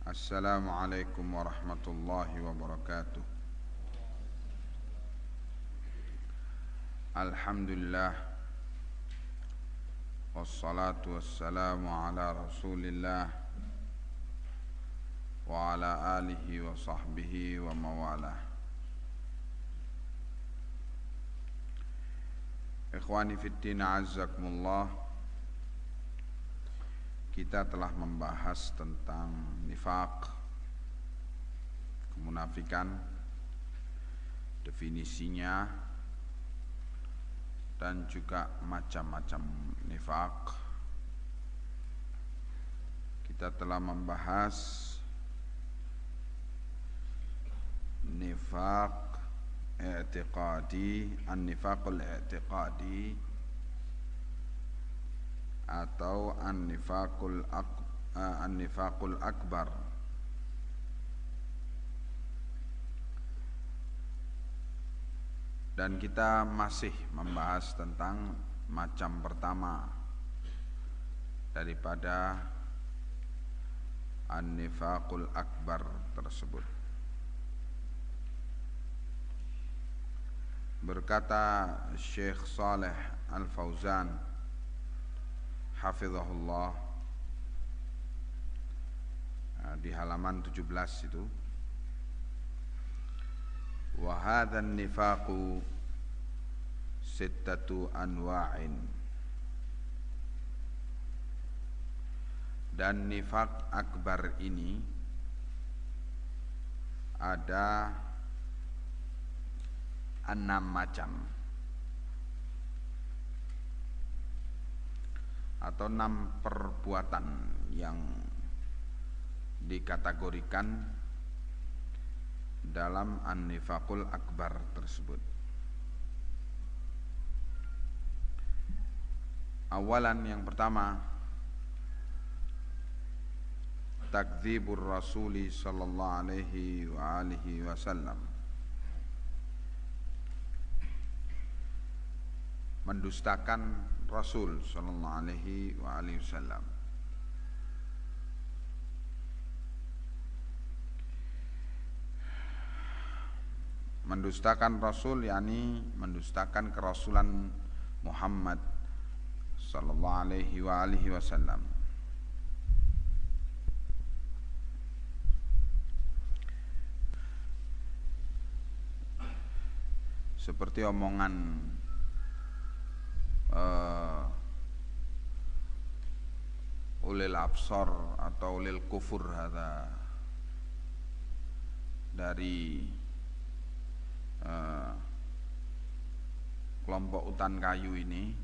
Assalamualaikum warahmatullahi wabarakatuh. Alhamdulillah, wassalatu wassalamu ala rasulillah wa ala alihi wa sahbihi wa mawalah. Ikhwani fiddin, azzakumullah. Kita telah membahas tentang nifaq, kemunafikan, definisinya, dan juga macam-macam nifaq. Kita telah membahas nifaq i'tiqadi, an-nifaqul i'tiqadi atau an-nifaqul akbar. Dan kita masih membahas tentang macam pertama daripada an-nifaqul akbar tersebut. Berkata Syekh Saleh Al-Fauzan hafizahullah di halaman 17 itu, wa hadzal nifaqu sittatu anwa'in. Dan nifaq akbar ini ada 6 macam atau 6 perbuatan yang dikategorikan dalam an-nifaqul akbar tersebut. Awalan, yang pertama, takdzibur rasuli sallallahu alaihi wa alihi wasallam, mendustakan Rasul sallallahu alaihi wa alihi wasallam. Mendustakan Rasul yakni mendustakan kerasulan Muhammad sallallahu alaihi wa alihi wasallam. Seperti omongan ulil absar atau ulil kufur hadza, dari kelompok utan kayu ini,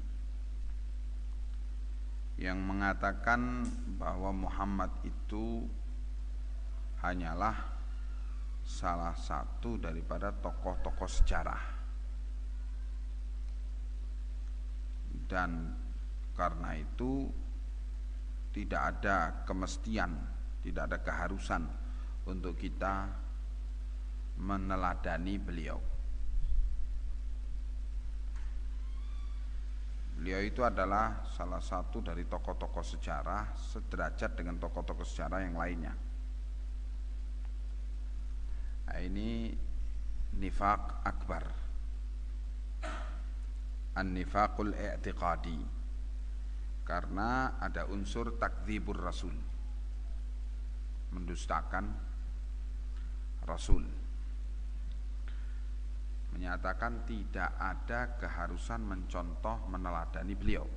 yang mengatakan bahwa Muhammad itu hanyalah salah satu daripada tokoh-tokoh sejarah, dan karena itu tidak ada kemestian, tidak ada keharusan untuk kita meneladani beliau. Beliau itu adalah salah satu dari tokoh-tokoh sejarah, sederajat dengan tokoh-tokoh sejarah yang lainnya. Nah, ini nifaq akbar, an-nifaqul i'tiqadi, karena ada unsur takdzibur rasul, mendustakan Rasul, menyatakan tidak ada keharusan mencontoh, meneladani beliau.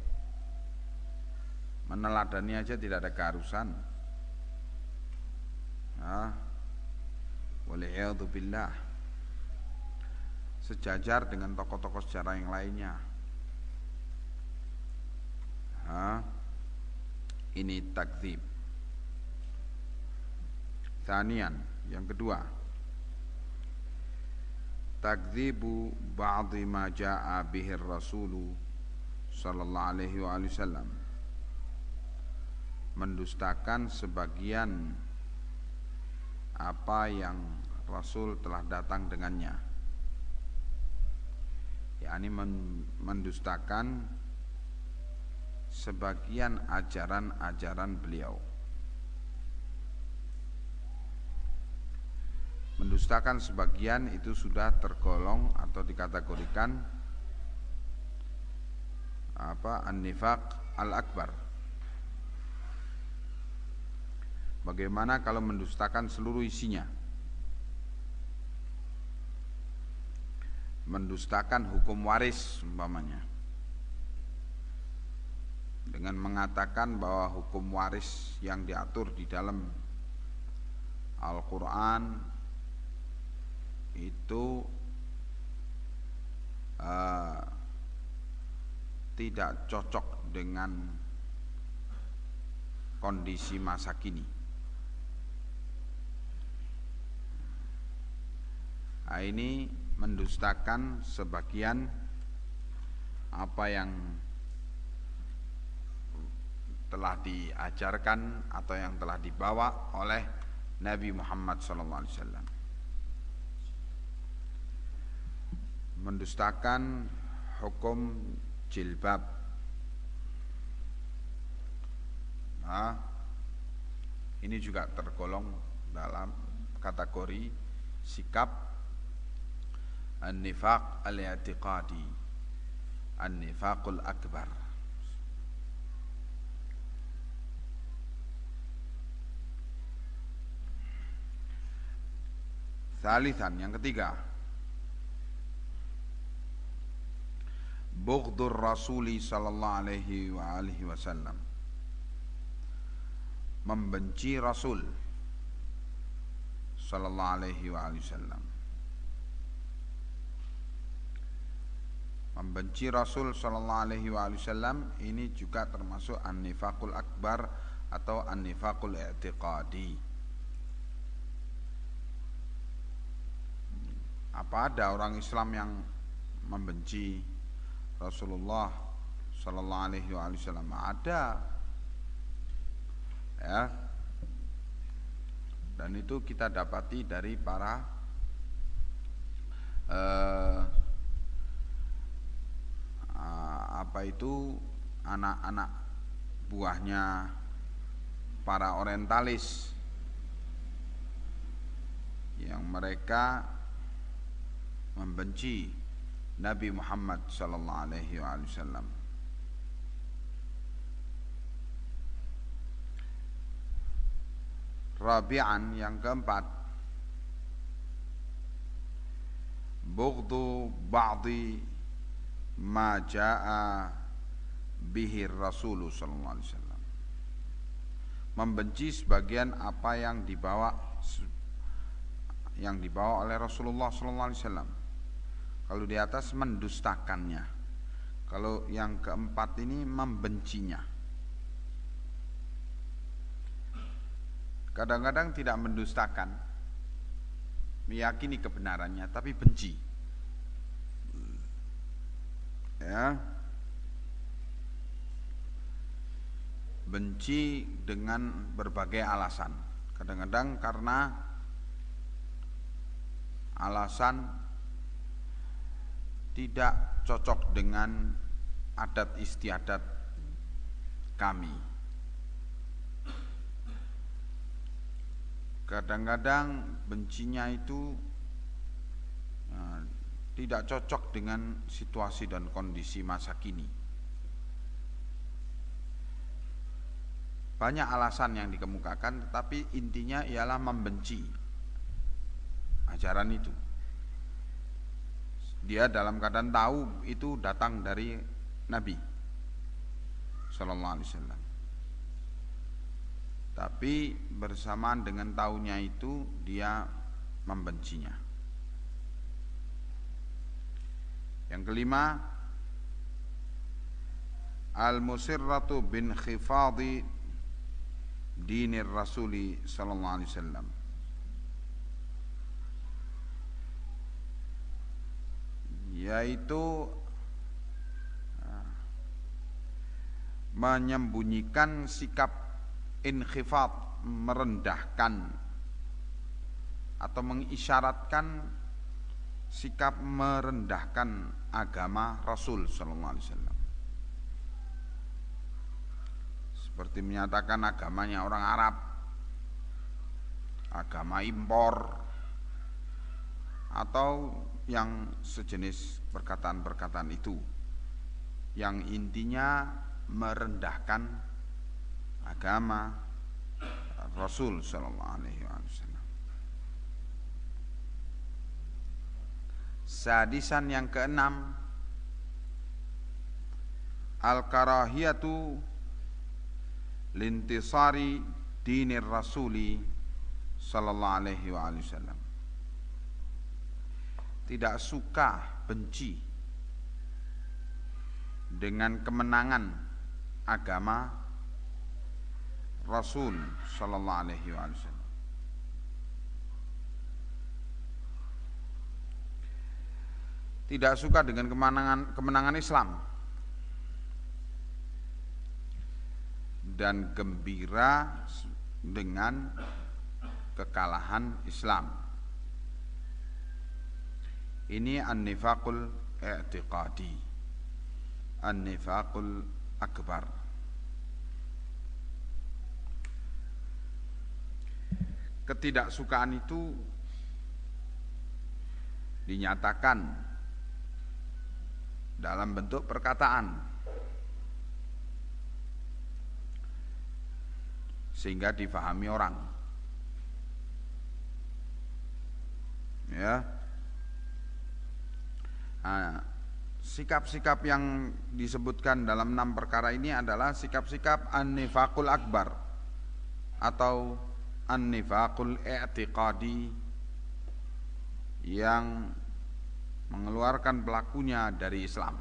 Meneladani aja tidak ada keharusan. Wal'iyadzu billah, sejajar dengan tokoh-tokoh sejarah yang lainnya. Ini takdzib. Tsanian, yang kedua, takdzibu ba'dhi ma jaa'a bihi ar-rasulu sallallahu alaihi wasallam, mendustakan sebagian apa yang Rasul telah datang dengannya, yakni mendustakan sebagian ajaran-ajaran beliau. mendustakan sebagian itu sudah tergolong atau dikategorikan an-nifaq al-akbar. Bagaimana kalau mendustakan seluruh isinya? Mendustakan hukum waris umpamanya, dengan mengatakan bahwa hukum waris yang diatur di dalam Al-Quran itu tidak cocok dengan kondisi masa kini. Nah, ini mendustakan sebagian apa yang telah diajarkan atau yang telah dibawa oleh Nabi Muhammad SAW. Mendustakan hukum jilbab. Nah, ini juga tergolong dalam kategori sikap an-nifaq al-i'tiqadi, an-nifaqul akbar. Thalithan, yang ketiga, bughdur rasuli sallallahu alaihi wa alihi wasallam, membenci Rasul sallallahu alaihi wa alihi wasallam. Membenci Rasul sallallahu alaihi wa alihi wasallam ini juga termasuk an-nifaqul akbar atau an-nifaqul i'tiqadi. Apa ada orang Islam yang membenci Rasulullah sallallahu alaihi wasallam? Ada. Ya. Dan itu kita dapati dari para anak-anak buahnya para orientalis yang mereka membenci Nabi Muhammad sallallahu alaihi wasallam. Rabi'an, yang keempat, bughdu ba'di ma jaa bihi Rasul sallallahu alaihi wasallam. Membenci sebagian apa yang dibawa oleh Rasulullah sallallahu alaihi wasallam. Kalau di atas mendustakannya. Kalau yang keempat ini membencinya. Kadang-kadang tidak mendustakan, meyakini kebenarannya, tapi benci. Ya. Benci dengan berbagai alasan. Kadang-kadang karena alasan tidak cocok dengan adat istiadat kami. Kadang-kadang bencinya itu tidak cocok dengan situasi dan kondisi masa kini. Banyak alasan yang dikemukakan, tetapi intinya ialah membenci ajaran itu. Dia dalam keadaan tahu itu datang dari Nabi sallallahu alaihi wasallam. Tapi bersamaan dengan tahunya itu dia membencinya. Yang kelima, al-musirratu bin khifadi dinir rasuli sallallahu alaihi wasallam. Yaitu menyembunyikan sikap inkhifad, merendahkan atau mengisyaratkan sikap merendahkan agama Rasul sallallahu alaihi wasallam. Seperti menyatakan agamanya orang Arab, agama impor, atau yang sejenis perkataan-perkataan itu yang intinya merendahkan agama Rasul sallallahu alaihi wasallam. Sadisan yang keenam, al-karahiyatu lintisari dinir rasuli sallallahu alaihi wasallam. Tidak suka, benci dengan kemenangan agama Rasul sallallahu alaihi wasallam. Tidak suka dengan kemenangan Islam dan gembira dengan kekalahan Islam. Ini an-nifaqul i'tiqadi, an-nifaqul akbar. Ketidaksukaan itu dinyatakan dalam bentuk perkataan sehingga difahami orang. Ya. Nah, sikap-sikap yang disebutkan dalam 6 perkara ini adalah sikap-sikap an-nifaqul akbar atau an-nifaqul i'tiqadi yang mengeluarkan pelakunya dari Islam.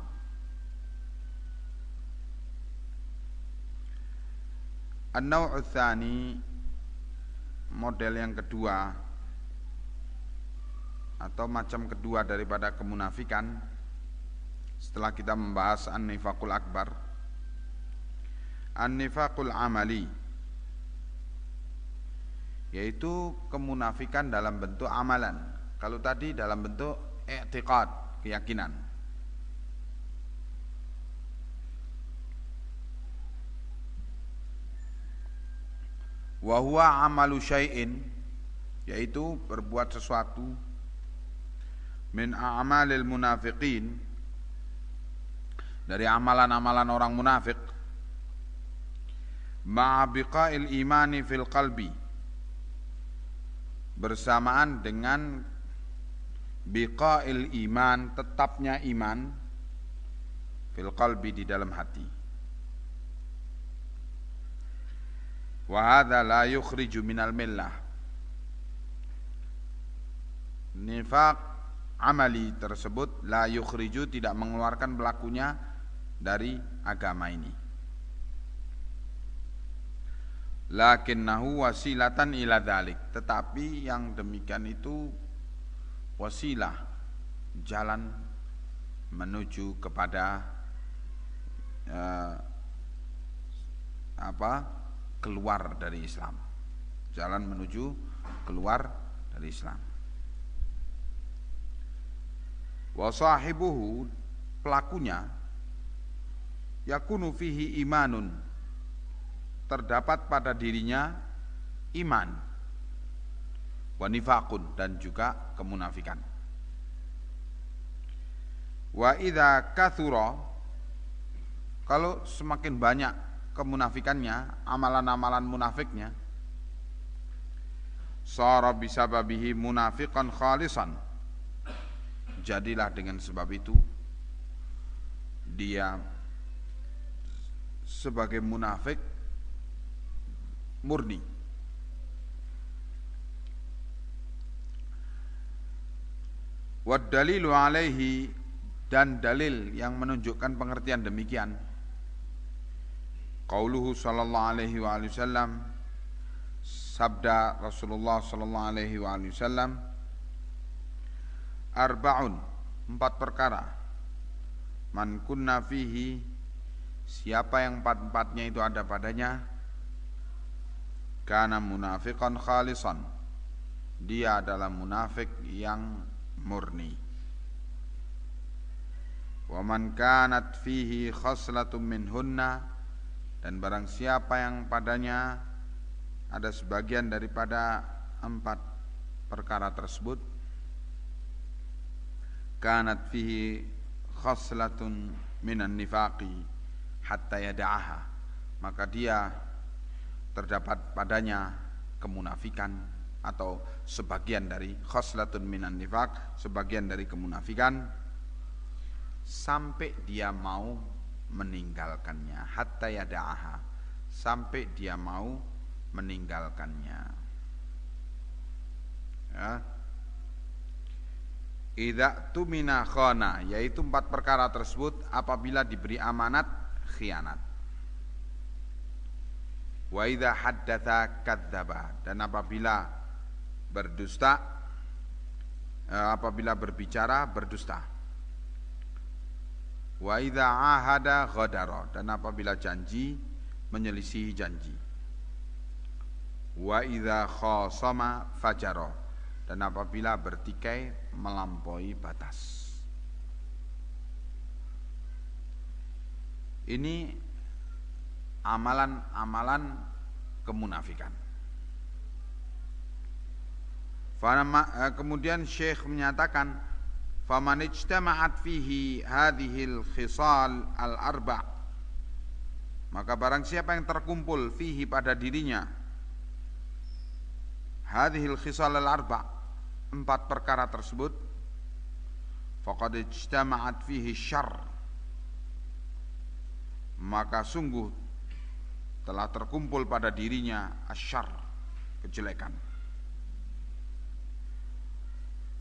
An-naw'u tsani, model yang kedua atau macam kedua daripada kemunafikan setelah kita membahas an-nifaqul akbar, an-nifaqul amali, yaitu kemunafikan dalam bentuk amalan. Kalau tadi dalam bentuk i'tiqad, keyakinan. Wa huwa amalu syai'in, yaitu berbuat sesuatu min a'malil munafiqin, dari amalan-amalan orang munafik, ma'a biqa'il imani fil qalbi, bersamaan dengan biqa'il iman, tetapnya iman, fil qalbi, di dalam hati. Wa hadza la yukhriju minal millah. Nifaq amali tersebut la yukhriju, tidak mengeluarkan pelakunya dari agama ini. Lakinnahu wasilatan ila dzalik, tetapi yang demikian itu wasilah, jalan menuju kepada keluar dari Islam, jalan menuju keluar dari Islam. Wa sahibuhu, pelakunya, yakunu fihi imanun, terdapat pada dirinya iman, wa nifaqun, dan juga kemunafikan. Wa idza kathura, kalau semakin banyak kemunafikannya, amalan-amalan munafiknya, sara bisababihi munafiqan khalisan, jadilah dengan sebab itu dia sebagai munafik murni. Wad dalilu alaihi, dan dalil yang menunjukkan pengertian demikian, qauluhu sallallahu alaihi wasallam, sabda Rasulullah sallallahu alaihi wasallam, arba'un, 4 perkara, man kunna fihi, siapa yang 4-4-nya itu ada padanya, kana munafiqan khalisan, dia adalah munafik yang murni. Wa man kanat fihi khaslatun minhunna, dan barang siapa yang padanya ada sebagian daripada 4 perkara tersebut, kanat fihi khaslatun minan nifaqi hatta yada'aha, maka dia terdapat padanya kemunafikan atau sebagian dari khaslatun minan nifaq, sebagian dari kemunafikan, sampai dia mau meninggalkannya, hatta yada'aha, sampai dia mau meninggalkannya. Ya. Idza tumina khana, yaitu 4 perkara tersebut apabila diberi amanat khianat. Wa idza haddatsa kadzdzaba, dan apabila berdusta, apabila berbicara berdusta. Wa idza ahada ghadara, dan apabila janji menyelisihi janji. Wa idza khasama fajara, dan apabila bertikai melampaui batas. Ini amalan-amalan kemunafikan. Kemudian Syekh menyatakan, faman ijtama'at fihi hadhil khisal al-arba', maka barang siapa yang terkumpul fihi pada dirinya hadhil khisal al-arba', 4 perkara tersebut, faqad ijtama'at fihi syarr, maka sungguh telah terkumpul pada dirinya asyarr, kejelekan.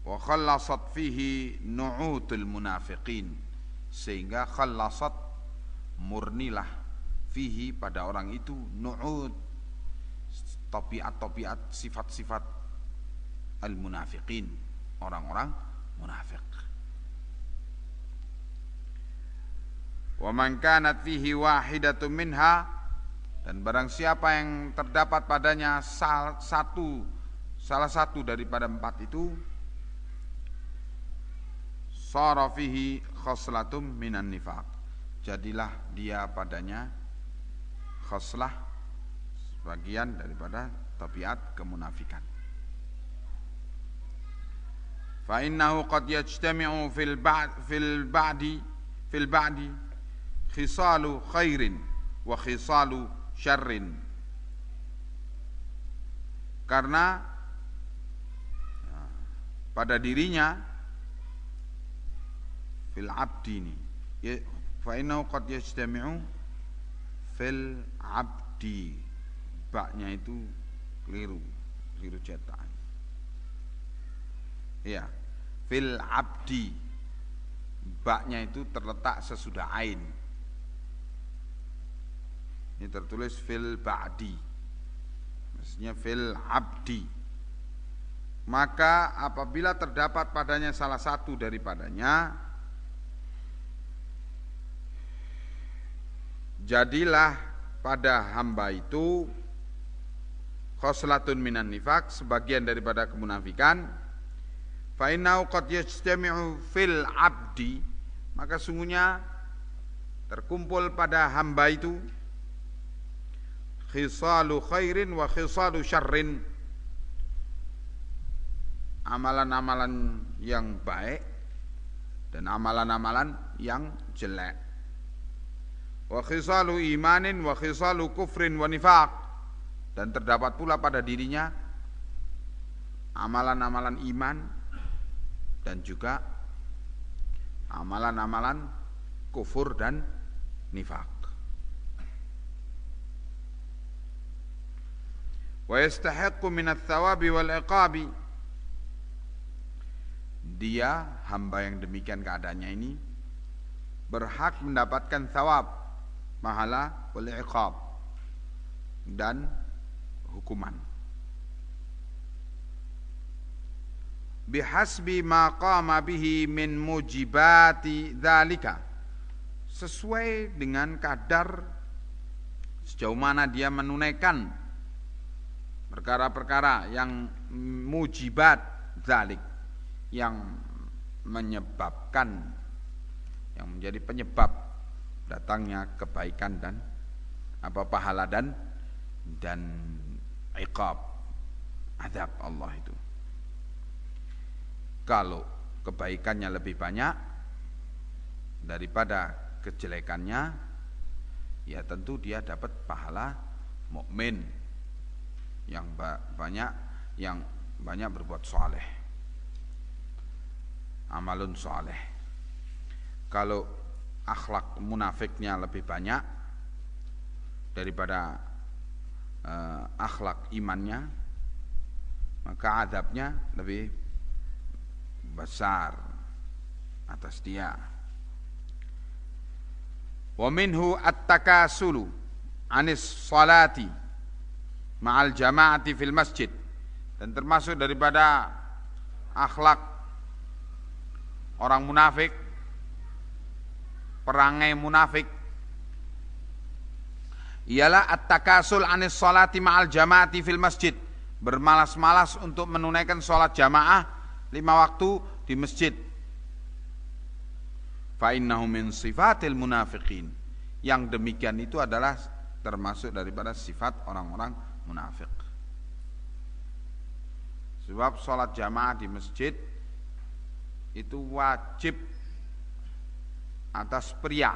Wa khallasat fihi nu'utul munafiqin, sehingga khallasat, murnilah, fihi, pada orang itu, nu'ud, tabiat-tabiat, sifat-sifat al-munafiqin, orang-orang munafik. Wa man kanat fihi wahidatun minha, dan barang siapa yang terdapat padanya salah satu daripada 4 itu, sara fihi khaslatum minan nifaq, jadilah dia padanya khaslah, sebagian daripada tabiat kemunafikan. Fa innahu qad yajtami'u fil ba'di khisalu khairin wa khisalu syarrin, karena pada dirinya fil abdi ini, fa innahu qad yajtami'u fil abdi, baknya itu keliru cetak. Ya, fil abdi, baknya itu terletak sesudah ain. Ini tertulis fil ba'di, maksudnya fil abdi. Maka apabila terdapat padanya salah satu daripadanya, jadilah pada hamba itu khoslatun minan nifaq, sebagian daripada kemunafikan. Fa innahu qad yajtami'u fil abdi, maka sungguhnya terkumpul pada hamba itu khisalu khairin wa khisalu syarrin, amalan-amalan yang baik dan amalan-amalan yang jelek. Wa khisalu imanin wa khisalu kufrin wa nifaq, dan terdapat pula pada dirinya amalan-amalan iman dan juga amalan-amalan kufur dan nifaq. Wa yastahiqqu min ats-tsawabi wal iqabi, dia hamba yang demikian keadaannya ini berhak mendapatkan thawab, pahala, wal iqab, dan hukuman. Bihasbi ma qama bihi min mujibati dzalika, sesuai dengan kadar sejauh mana dia menunaikan perkara-perkara yang mujibat dzalik, yang menyebabkan, yang menjadi penyebab datangnya kebaikan dan pahala dan iqab, azab Allah itu. Kalau kebaikannya lebih banyak daripada kejelekannya, ya tentu dia dapat pahala mukmin yang banyak berbuat saleh, amalun saleh. Kalau akhlak munafiknya lebih banyak daripada akhlak imannya, maka azabnya lebih besar atas dia. Wa minhu at-takasulu anis salati ma'al jama'ati fil masjid, dan termasuk daripada akhlak orang munafik, perangai munafik, ialah at-takasul anis salati ma'al jama'ati fil masjid, bermalas-malas untuk menunaikan sholat jamaah 5 waktu di masjid. Fa innahu min sifatil munafiqin, yang demikian itu adalah termasuk daripada sifat orang-orang munafik. Sebab sholat jamaah di masjid itu wajib atas pria.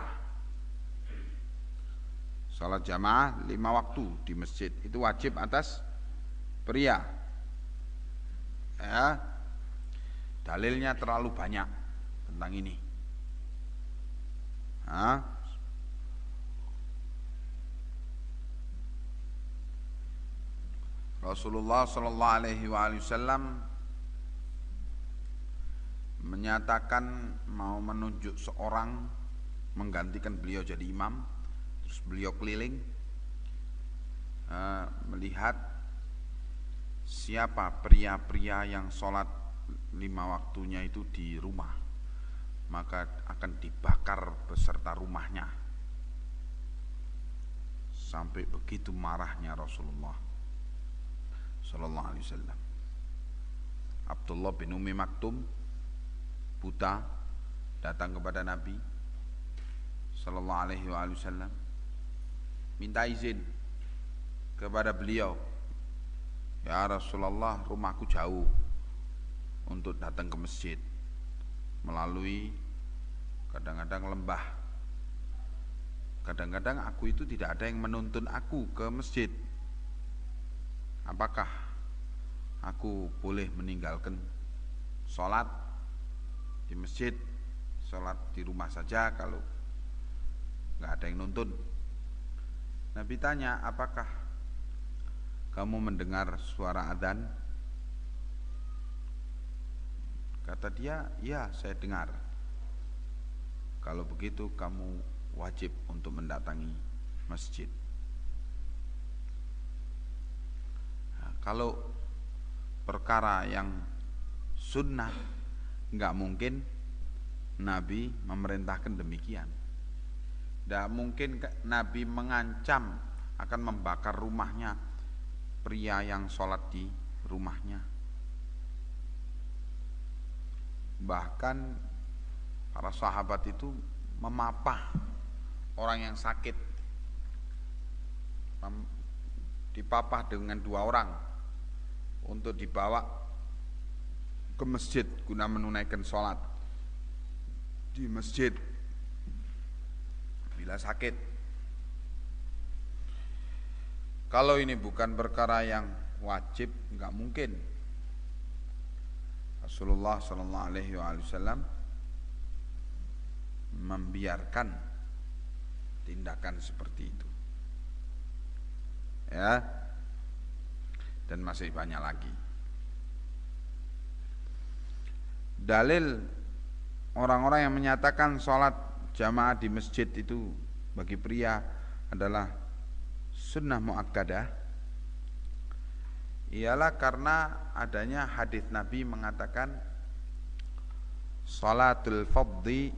Sholat jamaah 5 waktu di masjid itu wajib atas pria. Ya, dalilnya terlalu banyak tentang ini. Rasulullah sallallahu alaihi wasallam menyatakan mau menunjuk seorang menggantikan beliau jadi imam. Terus beliau keliling melihat siapa pria-pria yang sholat 5 waktunya itu di rumah, maka akan dibakar beserta rumahnya. Sampai begitu marahnya Rasulullah sallallahu alaihi wasallam. Abdullah bin Ummi Maktum, buta, datang kepada Nabi sallallahu alaihi wasallam, minta izin kepada beliau, ya Rasulullah, rumahku jauh untuk datang ke masjid, melalui kadang-kadang lembah. Kadang-kadang aku itu tidak ada yang menuntun aku ke masjid. Apakah aku boleh meninggalkan sholat di masjid, sholat di rumah saja kalau nggak ada yang nuntun? Nabi tanya, apakah kamu mendengar suara adzan? Kata dia, ya saya dengar. Kalau begitu kamu wajib untuk mendatangi masjid. Nah, kalau perkara yang sunnah, enggak mungkin Nabi memerintahkan demikian. Tidak mungkin Nabi mengancam akan membakar rumahnya pria yang sholat di rumahnya. Bahkan para sahabat itu memapah orang yang sakit, dipapah dengan 2 orang untuk dibawa ke masjid guna menunaikan sholat di masjid bila sakit. Kalau ini bukan perkara yang wajib, enggak mungkin Rasulullah sallallahu alaihi wasallam membiarkan tindakan seperti itu. Ya. Dan masih banyak lagi. Dalil orang-orang yang menyatakan sholat jamaah di masjid itu bagi pria adalah sunnah muakkadah, ialah karena adanya hadis Nabi mengatakan salatul fardhi,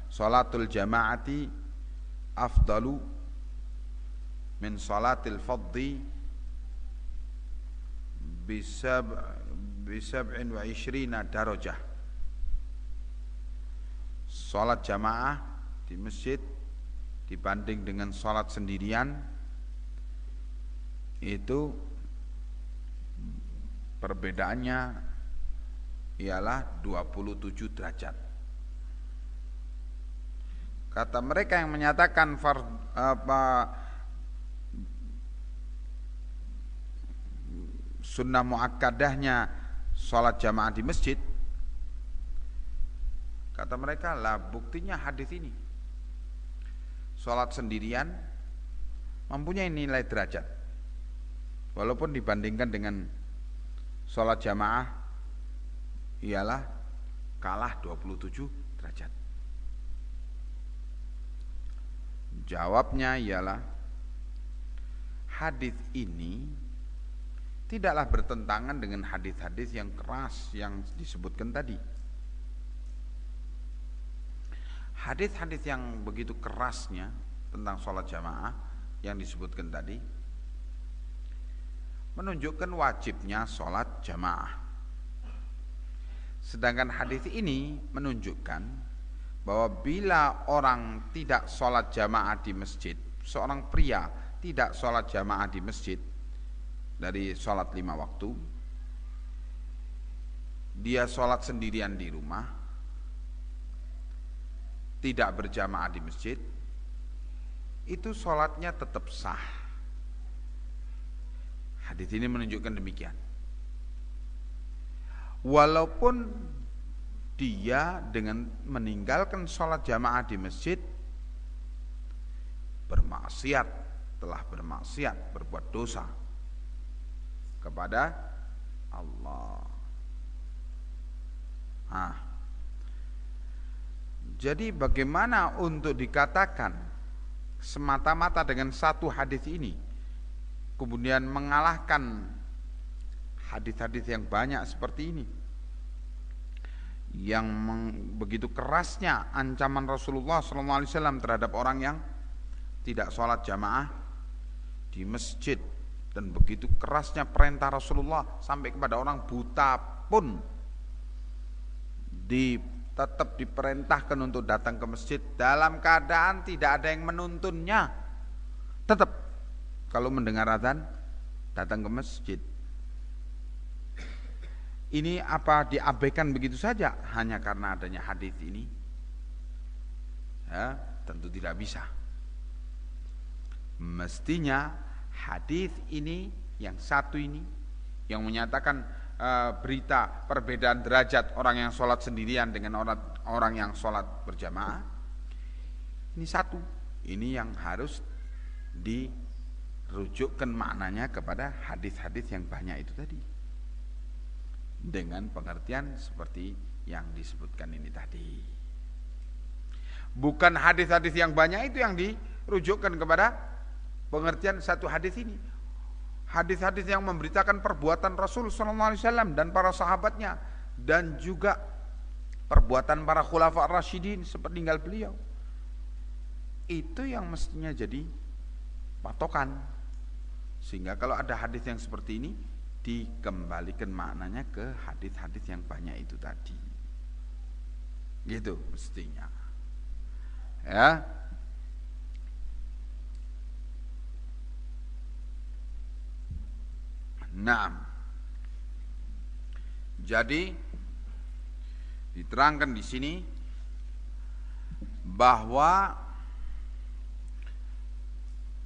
salatul jamaati afdalu min salatil fardhi bisab'in wa ishrina darajah. Salat jamaah di masjid dibanding dengan salat sendirian itu perbedaannya ialah 27 derajat. Kata mereka yang menyatakan sunnah muakkadahnya sholat jamaah di masjid, kata mereka lah buktinya hadis ini. Sholat sendirian mempunyai nilai derajat, walaupun dibandingkan dengan sholat jamaah ialah kalah 27 derajat. Jawabnya ialah hadis ini tidaklah bertentangan dengan hadis-hadis yang keras yang disebutkan tadi. Hadis-hadis yang begitu kerasnya tentang sholat jamaah yang disebutkan tadi menunjukkan wajibnya sholat jamaah. Sedangkan hadis ini menunjukkan bahwa bila orang tidak sholat jamaah di masjid, seorang pria tidak sholat jamaah di masjid dari sholat 5 waktu, dia sholat sendirian di rumah, tidak berjamaah di masjid, itu sholatnya tetap sah. Hadis ini menunjukkan demikian. Walaupun dia dengan meninggalkan sholat jamaah di masjid bermaksiat, telah bermaksiat, berbuat dosa kepada Allah. Jadi bagaimana untuk dikatakan semata-mata dengan satu hadis ini kemudian mengalahkan hadis-hadis yang banyak seperti ini, yang begitu kerasnya ancaman Rasulullah SAW terhadap orang yang tidak sholat jamaah di masjid, dan begitu kerasnya perintah Rasulullah sampai kepada orang buta pun tetap diperintahkan untuk datang ke masjid dalam keadaan tidak ada yang menuntunnya, tetap kalau mendengar adzan datang ke masjid. Ini apa diabaikan begitu saja hanya karena adanya hadis ini? Ya, tentu tidak bisa. Mestinya hadis ini yang satu ini yang menyatakan berita perbedaan derajat orang yang sholat sendirian dengan orang yang sholat berjamaah, ini satu, ini yang harus dirujukkan maknanya kepada hadis-hadis yang banyak itu tadi, dengan pengertian seperti yang disebutkan ini tadi. Bukan hadis-hadis yang banyak itu yang dirujukkan kepada pengertian satu hadis ini. Hadis-hadis yang memberitakan perbuatan Rasul SAW dan para sahabatnya, dan juga perbuatan para khulafa ar-rasyidin sepeninggal beliau, itu yang mestinya jadi patokan. Sehingga kalau ada hadis yang seperti ini, dikembalikan maknanya ke hadis-hadis yang banyak itu tadi, gitu mestinya, ya. Nah, jadi diterangkan di sini bahwa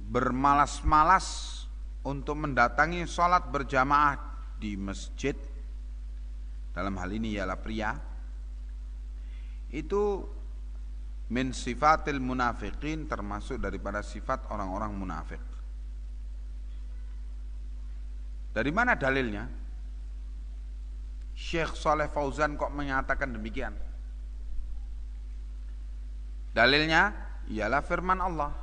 bermalas-malas untuk mendatangi sholat berjamaah di masjid, dalam hal ini ialah pria, itu min sifatil munafiqin, termasuk daripada sifat orang-orang munafik. Dari mana dalilnya? Syekh Saleh Fauzan kok menyatakan demikian? Dalilnya ialah firman Allah,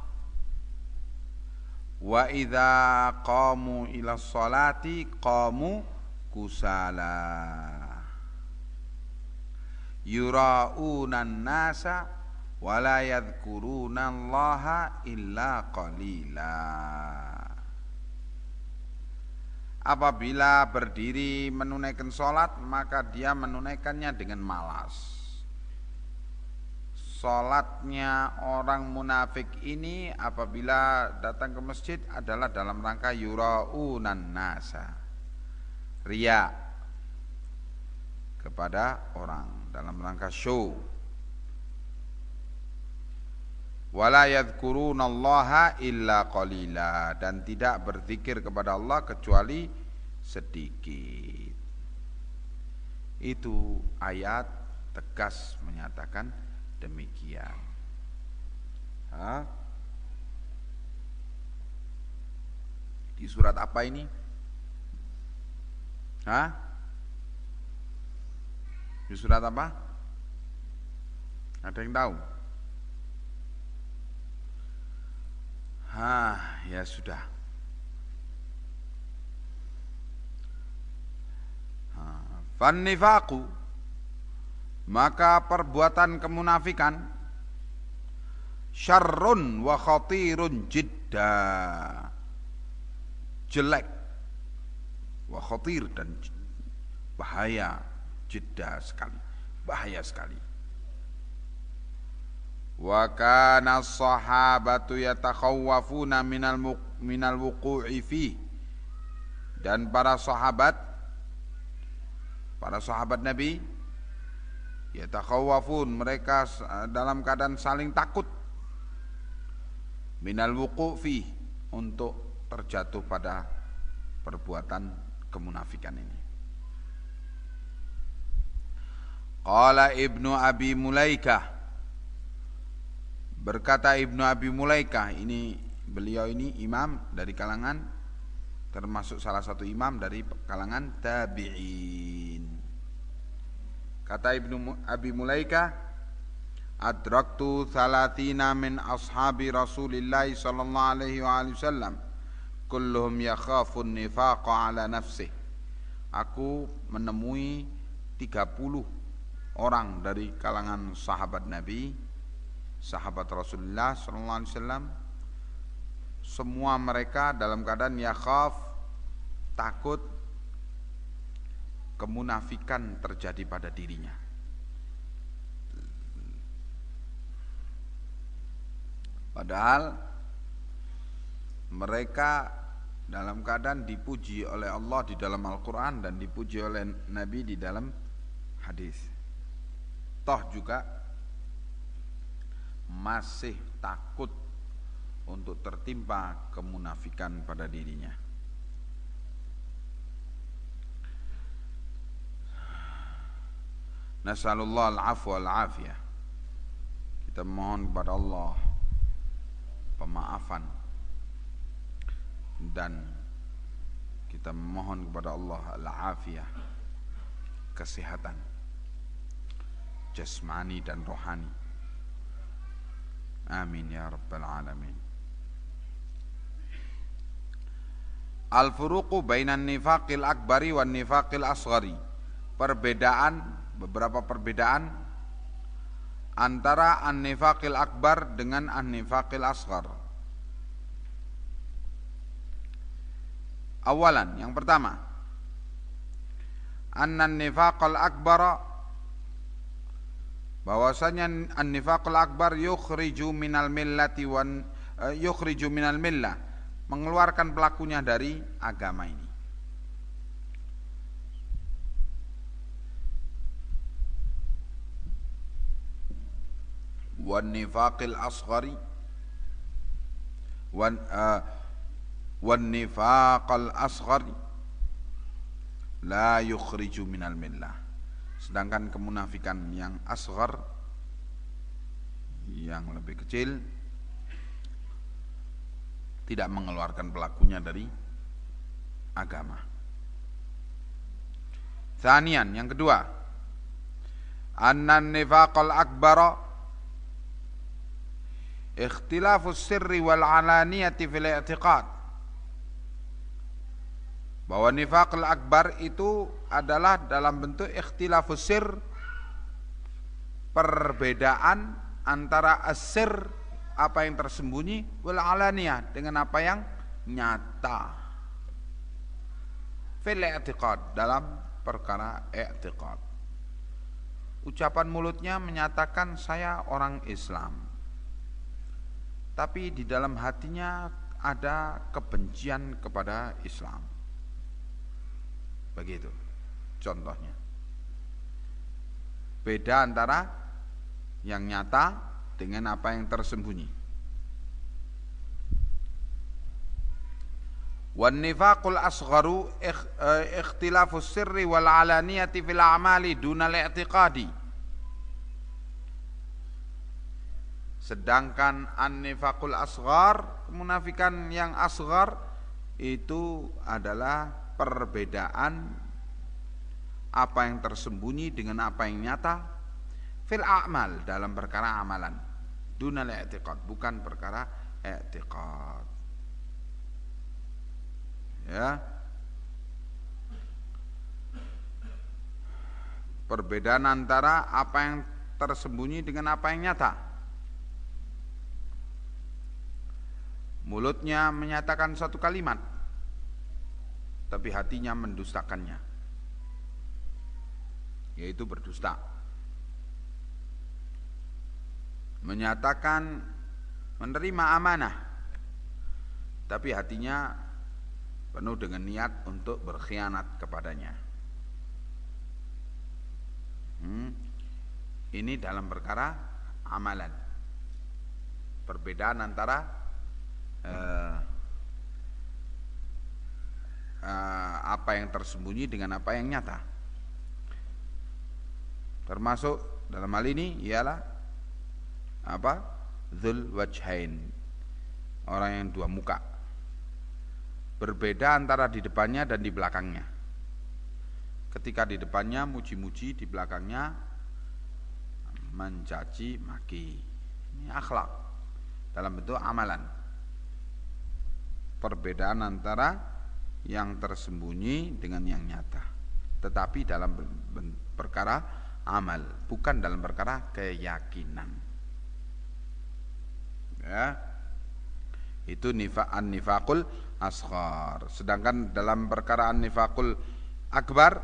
wa idza qamu ila sholati qamu kusala yura'unan nasa wa la yadhkuruna Allaha illa qalila. Apabila berdiri menunaikan sholat, maka dia menunaikannya dengan malas. Sholatnya orang munafik ini apabila datang ke masjid adalah dalam rangka yura'unan nasa, riya. kepada orang dalam rangka show. Wala yadhkurunallaha illa qalila, dan tidak berzikir kepada Allah kecuali sedikit. Itu ayat tegas menyatakan demikian. Di surat apa ini? Di surat apa? Ada yang tahu? Ya sudah. Fannifaqu, maka perbuatan kemunafikan, syarrun wa khatirun jidda, jelek, wa khatir, dan bahaya, jidda sekali, bahaya sekali. Wa kana as-sahabatu yatakhawwafuna minal wuqu'i fi, dan para sahabat Nabi yatakhawwafun, mereka dalam keadaan saling takut, minal wuqu' fi, untuk terjatuh pada perbuatan kemunafikan ini. Qala Ibnu Abi Mulaikah, berkata Ibnu Abi Mulaikah, beliau ini imam dari kalangan, termasuk salah satu imam dari kalangan tabi'in. Kata Ibnu Abi Mulaikah, adraktu thalathina min ashabi Rasulillah sallallahu alaihi wasallam kulluhum yakhafun nifaqa ala nafsih. Aku menemui 30 orang dari kalangan sahabat Nabi, sahabat Rasulullah sallallahu alaihi wasallam, semua mereka dalam keadaan yakhaf, takut kemunafikan terjadi pada dirinya. Padahal mereka dalam keadaan dipuji oleh Allah di dalam Al-Quran dan dipuji oleh Nabi di dalam hadis. Toh juga masih takut untuk tertimpa kemunafikan pada dirinya. Nasallallahu al-afwa wal-afiyah. Kita mohon kepada Allah pemaafan, dan kita mohon kepada Allah al-afiyah, kesehatan jasmani dan rohani. Amin ya rabbal alamin. Al-furuqu bainan nifaqil akbari wan nifaqil asghari. Beberapa perbedaan antara an-nifaqil akbar dengan an-nifaqil asghar. Awalan, yang pertama, an-nifaqal akbar, bahwasanya an-nifaqul akbar yukhriju minal millati yukhriju minal millah, mengeluarkan pelakunya dari agama ini. Wan nifaqil asghari wan nifaqal asghari la yukhriju minal millah. Sedangkan kemunafikan yang asghar, yang lebih kecil, tidak mengeluarkan pelakunya dari agama. Tsanian, yang kedua, annan nifaqal akbar ikhtilafus sirri wal alaniyati fil i'tiqad. Bahwa nifaqul akbar itu adalah dalam bentuk ikhtilafus sir, perbedaan antara as-sir, apa yang tersembunyi, wal alaniyah, dengan apa yang nyata, fil i'tiqad, dalam perkara i'tiqad. Ucapan mulutnya menyatakan saya orang Islam, tapi di dalam hatinya ada kebencian kepada Islam. Begitu contohnya. Beda antara yang nyata dengan apa yang tersembunyi. Wan nifaqul asgharu ikhtilafus sirri wal alaniyati fil a'mali dunal i'tiqadi. Sedangkan an-nifaqul asghar, kemunafikan yang asghar itu adalah perbedaan apa yang tersembunyi dengan apa yang nyata fil a'mal, dalam perkara amalan, dunal i'tiqad, bukan perkara i'tiqad. Ya. Perbedaan antara apa yang tersembunyi dengan apa yang nyata. Mulutnya menyatakan satu kalimat, tapi hatinya mendustakannya, yaitu berdusta. Menyatakan menerima amanah, tapi hatinya penuh dengan niat untuk berkhianat kepadanya. Ini dalam perkara amalan. Perbedaan antara apa yang tersembunyi dengan apa yang nyata. Termasuk dalam hal ini ialah apa? Dzul wajhain, orang yang dua muka. Berbeda antara di depannya dan di belakangnya. Ketika di depannya muji-muji, di belakangnya mencaci maki. Ini akhlak dalam bentuk amalan. Perbedaan antara yang tersembunyi dengan yang nyata, tetapi dalam perkara amal, bukan dalam perkara keyakinan. Ya. Itu nifaqul asghar. Sedangkan dalam perkara nifaqul akbar,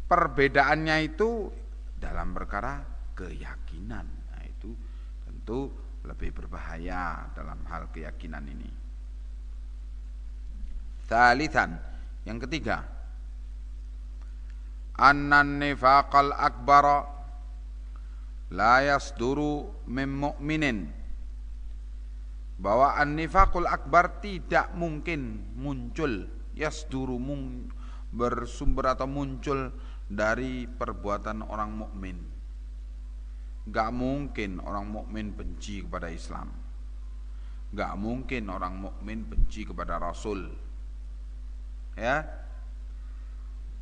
perbedaannya itu dalam perkara keyakinan. Nah, itu tentu lebih berbahaya dalam hal keyakinan ini. Tsalitsan, yang ketiga, annan nifaqal akbar la yasduru min mu'minin, bahwa an-nifaqul akbar tidak mungkin muncul, yasduru bersumber atau muncul dari perbuatan orang mukmin. Gak mungkin orang mukmin benci kepada Islam, gak mungkin orang mukmin benci kepada Rasul, ya.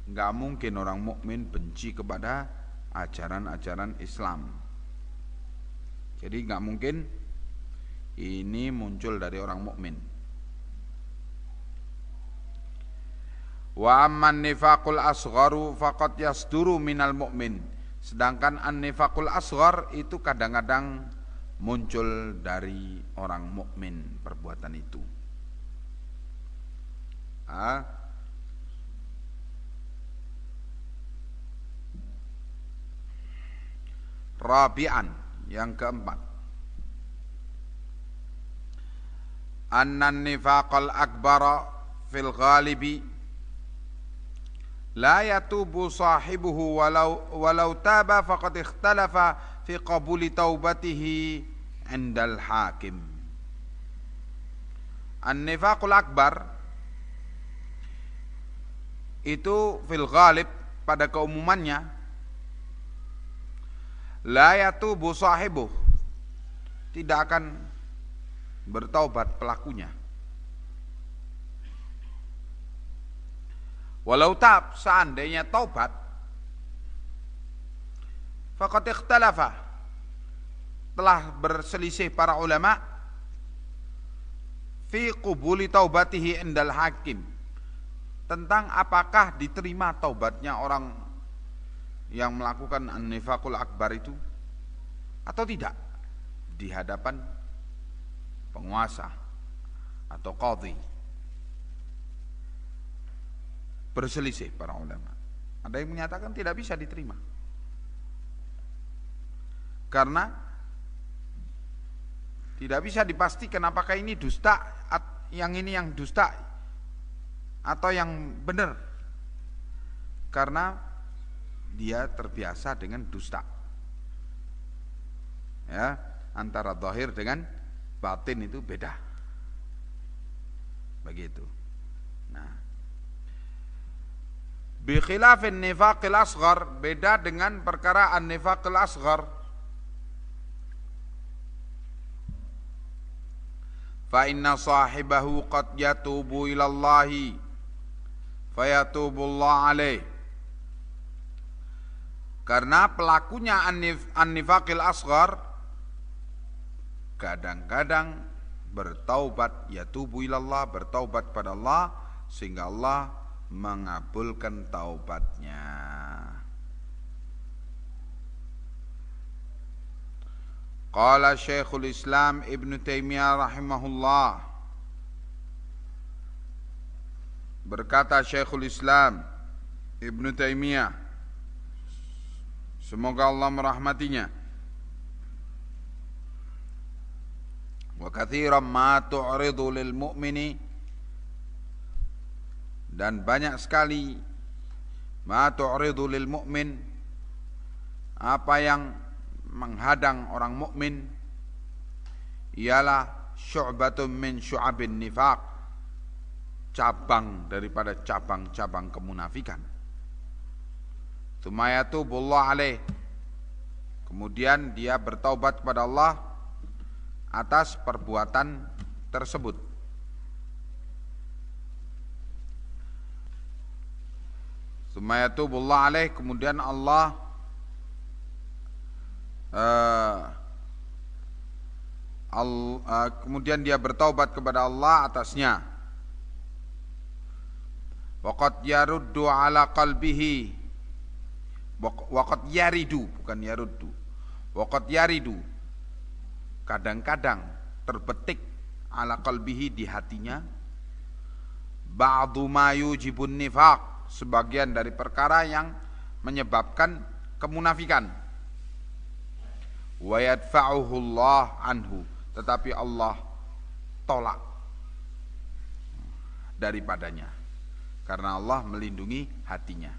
Gak mungkin orang mukmin benci kepada ajaran-ajaran Islam. Jadi gak mungkin ini muncul dari orang mukmin. Wa amman nifaqul asgharu faqad yasduru minal mu'min. Sedangkan an-nifaqul asghar itu kadang-kadang muncul dari orang mukmin perbuatan itu. Rabi'an, yang keempat, annan nifaqal akbara fil ghalibi la yatubu sahibuhu walau taba faqad ikhtalafa fi qabuli taubatihi indal hakim. An-nifaqul akbar itu fil ghalib, pada keumumannya, la yatubu sahibuh, tidak akan bertaubat pelakunya. Walau tab, seandainya taubat, faqad ikhtalafa, telah berselisih para ulama, fi qubuli taubatihi indal hakim, tentang apakah diterima taubatnya orang yang melakukan an-nifaqul akbar itu atau tidak di hadapan penguasa atau qadhi. Berselisih para ulama. Ada yang menyatakan tidak bisa diterima, karena tidak bisa dipastikan apakah ini dusta, yang ini yang dusta atau yang benar, karena dia terbiasa dengan dusta. Ya, antara zahir dengan batin itu beda. Begitu. Nah, bi khilafin nifaqil asghar, beda dengan perkara an-nifaqil asghar. Fa inna sahibahu qad yatubu ila Allah fayatubu Allah alaih. Karena pelakunya an-nifaqil asghar kadang-kadang bertaubat, yatubu ila Allah, bertaubat pada Allah sehingga Allah mengabulkan taubatnya. Qala Syekhul Islam Ibn Taimiyah rahimahullah, berkata Syekhul Islam Ibn Taimiyah, semoga Allah merahmatinya, wa katsiran ma tu'ridu lil mu'mini, dan banyak sekali ma tu'ridu lil mu'min, apa yang menghadang orang mukmin ialah syu'batun min syu'abin nifaq, cabang daripada cabang-cabang kemunafikan. Tsumayatubullah alaih, kemudian dia bertaubat kepada Allah atas perbuatan tersebut. Tsumayatubullah alaih, kemudian Allah kemudian dia bertaubat kepada Allah atasnya. Waqad yaruddu ala qalbihi, waqad yaridu, bukan yaruddu, waqad yaridu, kadang-kadang terbetik ala qalbihi, di hatinya, ba'du ma yujibun nifaq, sebagian dari perkara yang menyebabkan kemunafikan. Wa yadfa'uhu Allah anhu, tetapi Allah tolak daripadanya karena Allah melindungi hatinya.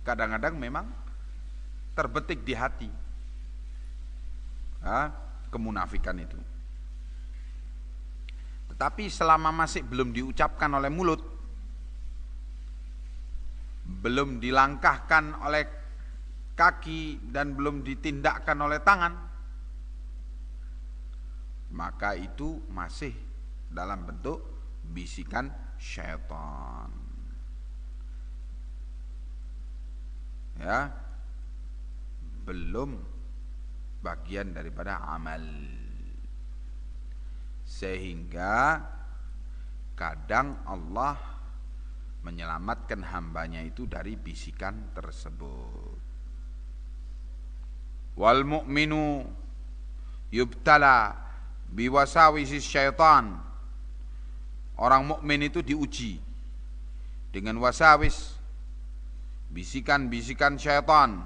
Kadang-kadang memang terbetik di hati kemunafikan itu, tetapi selama masih belum diucapkan oleh mulut, belum dilangkahkan oleh kaki, dan belum ditindakkan oleh tangan, maka itu masih dalam bentuk bisikan syaitan. Ya, belum bagian daripada amal. Sehingga kadang Allah menyelamatkan hambanya itu dari bisikan tersebut. Wal mu'minu yubtala biwasawisis syaitan, orang mukmin itu diuji dengan wasawis, bisikan-bisikan syaitan.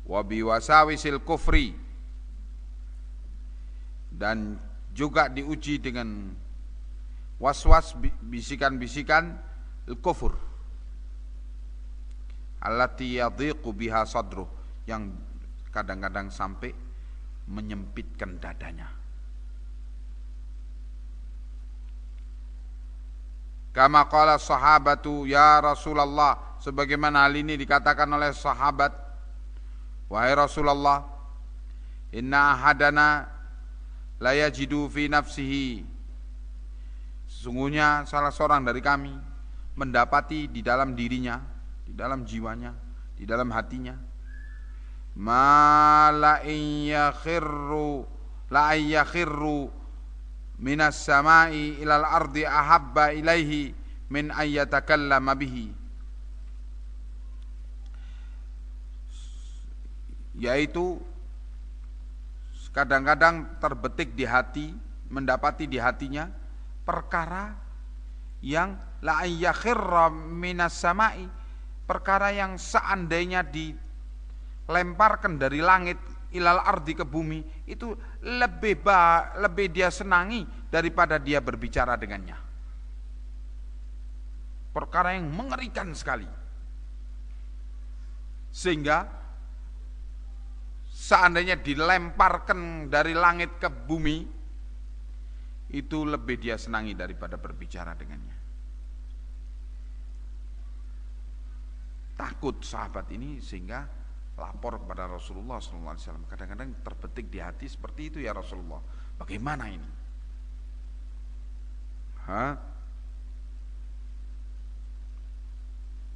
Wa biwasawisil kufri, dan juga diuji dengan waswas, bisikan-bisikan al-kufur, allati yadhiqu biha sadruh, yang kadang-kadang sampai menyempitkan dadanya. Kama qala sahabatu ya Rasulullah, sebagaimana hal ini dikatakan oleh sahabat, wahai Rasulullah, inna ahadana la yajidu fi nafsihi, sesungguhnya salah seorang dari kami mendapati di dalam dirinya, di dalam jiwanya, di dalam hatinya, ma la yakhirru minas samai ilal ardi ahabba ilaihi min ayyatakallama bihi, yaitu kadang-kadang terbetik di hati, mendapati di hatinya perkara yang la yakhirra minas samai, perkara yang seandainya dilemparkan dari langit ilal ardi, ke bumi, itu lebih dia senangi daripada dia berbicara dengannya. Perkara yang mengerikan sekali. Sehingga seandainya dilemparkan dari langit ke bumi, itu lebih dia senangi daripada berbicara dengannya. Takut sahabat ini sehingga lapor kepada Rasulullah SAW. Kadang-kadang terbetik di hati seperti itu, ya Rasulullah. Bagaimana ini?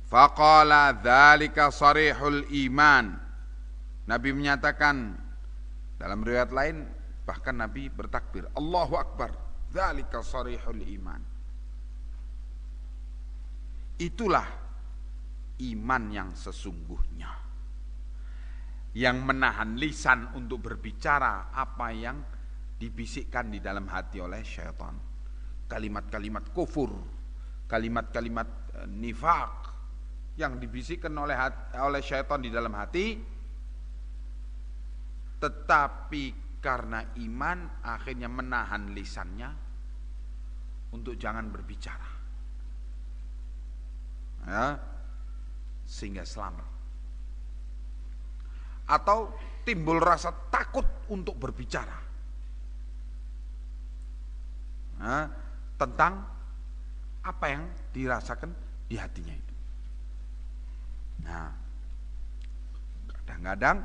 Faqala dzalika sarihul iman. Nabi menyatakan dalam riwayat lain, bahkan Nabi bertakbir, Allahu Akbar, dzalika sarihul iman. Itulah iman yang sesungguhnya, yang menahan lisan untuk berbicara apa yang dibisikkan di dalam hati oleh syaitan. Kalimat-kalimat kufur, kalimat-kalimat nifaq yang dibisikkan oleh syaitan di dalam hati, tetapi karena iman akhirnya menahan lisannya untuk jangan berbicara, ya, sehingga selamat. Atau timbul rasa takut untuk berbicara tentang apa yang dirasakan di hatinya itu. Nah, kadang-kadang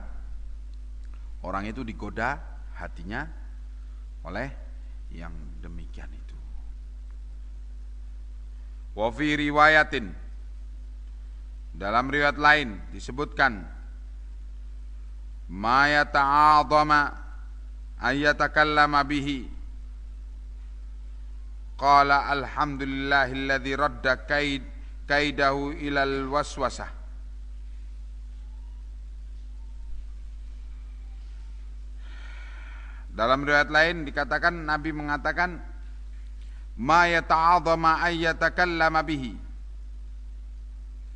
orang itu digoda hatinya oleh yang demikian itu. Wa fi riwayatin, dalam riwayat lain disebutkan, ma yata'adhama ayyatakallama bihi, qala alhamdulillahilladzi radda kaidahu ilal waswasah. Dalam riwayat lain dikatakan, Nabi mengatakan, ma yata'adhama ayyatakallama bihi,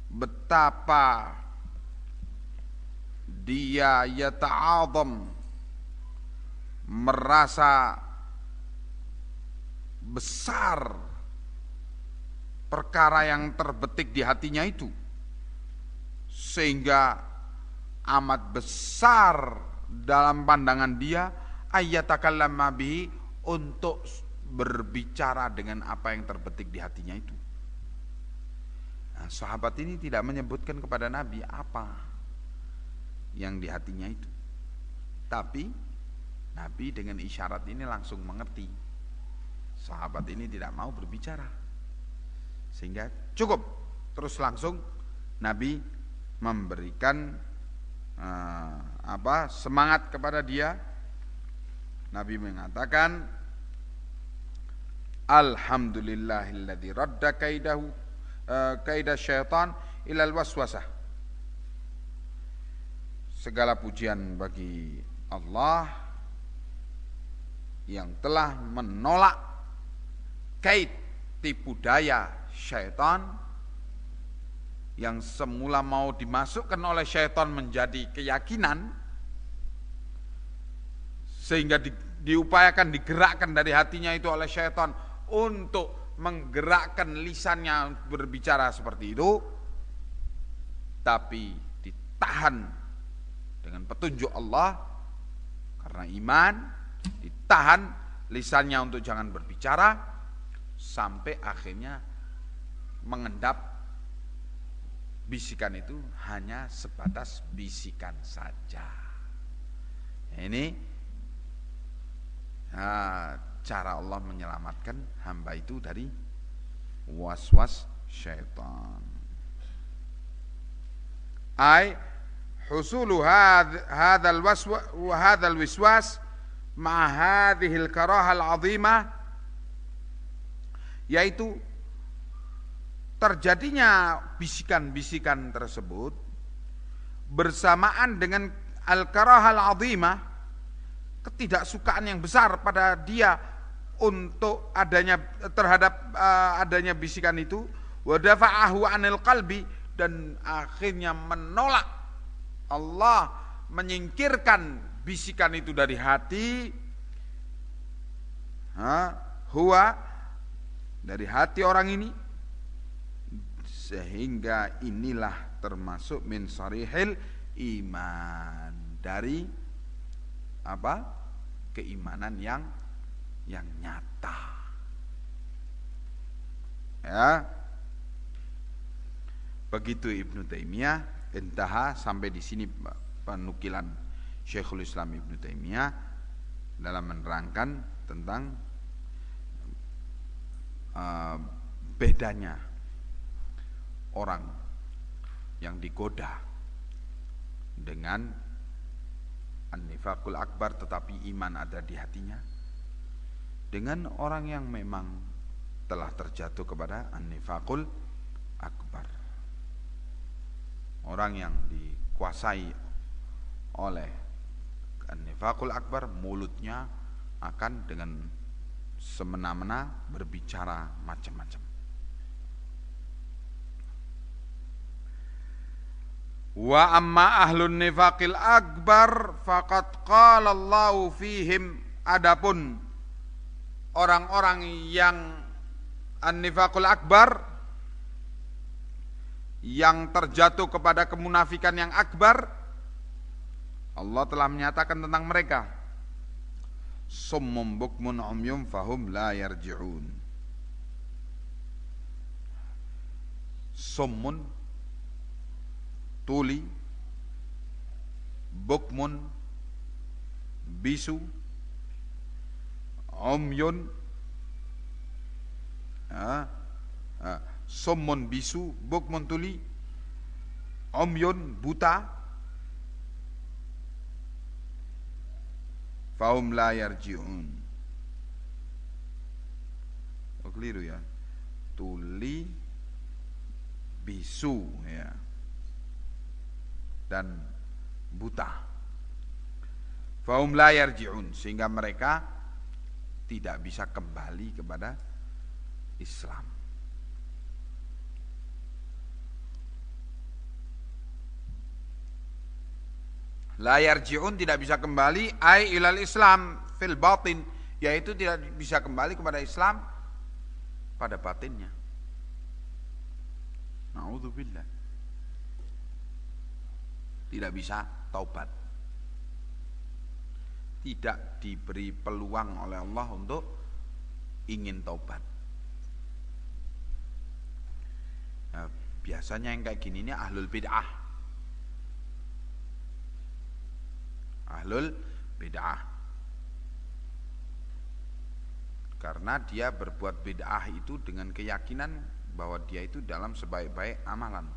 betapa dia yata'adham, merasa besar perkara yang terbetik di hatinya itu, sehingga amat besar dalam pandangan dia ayyatakallama bihi, untuk berbicara dengan apa yang terbetik di hatinya itu. Nah, sahabat ini tidak menyebutkan kepada Nabi apa yang di hatinya itu, tapi Nabi dengan isyarat ini langsung mengerti sahabat ini tidak mau berbicara, sehingga cukup terus langsung Nabi memberikan semangat kepada dia. Nabi mengatakan, alhamdulillahilladzi radda kaidah syaitan ilal waswasah. Segala pujian bagi Allah yang telah menolak kaid, tipu daya syaitan yang semula mau dimasukkan oleh syaitan menjadi keyakinan, sehingga diupayakan digerakkan dari hatinya itu oleh syaitan untuk menggerakkan lisannya berbicara seperti itu, tapi ditahan dengan petunjuk Allah karena iman, ditahan lisannya untuk jangan berbicara, sampai akhirnya mengendap bisikan itu hanya sebatas bisikan saja. Ini cara Allah menyelamatkan hamba itu dari waswas syaitan. Ai husulu hadzal wiswas ma hadhil karahal azimah, yaitu terjadinya bisikan-bisikan tersebut bersamaan dengan al-karahal azimah, ketidaksukaan yang besar pada dia untuk adanya bisikan itu, wa dafa'ahu anil qalbi, dan akhirnya menolak Allah, menyingkirkan bisikan itu dari hati, huwa, dari hati orang ini, Sehingga inilah termasuk min sarihil iman, dari apa? Keimanan yang nyata. Ya. Begitu Ibnu Taimiyah, intaha, sampai di sini penukilan Syekhul Islam Ibnu Taimiyah dalam menerangkan tentang bedanya orang yang digoda dengan an-nifaqul akbar tetapi iman ada di hatinya, dengan orang yang memang telah terjatuh kepada an-nifaqul akbar. Orang yang dikuasai oleh an-nifaqul akbar, mulutnya akan dengan semena-mena berbicara macam-macam. Wa amma ahlun nifaqil akbar faqad qala Allahu fihim, adapun orang-orang yang an-nifaqul akbar, yang terjatuh kepada kemunafikan yang akbar, Allah telah menyatakan tentang mereka, summum bukmun umyum fahum la yarji'un. Summun, tuli, bukmun, bisu, umyun, summun bisu, bukmun tuli, umyun buta, fahum la yarji'un. Oh, keliru ya. Tuli, bisu ya, dan buta. Fahum la yarji'un, sehingga mereka tidak bisa kembali kepada Islam. La yarji'un, tidak bisa kembali, ai ilal Islam fil batin, yaitu tidak bisa kembali kepada Islam pada batinnya. Na'udzubillah. Tidak bisa taubat, tidak diberi peluang oleh Allah untuk ingin taubat. Nah, biasanya yang kayak gini ini ahlul bid'ah. Ahlul bid'ah, karena dia berbuat bid'ah itu dengan keyakinan bahwa dia itu dalam sebaik-baik amalan.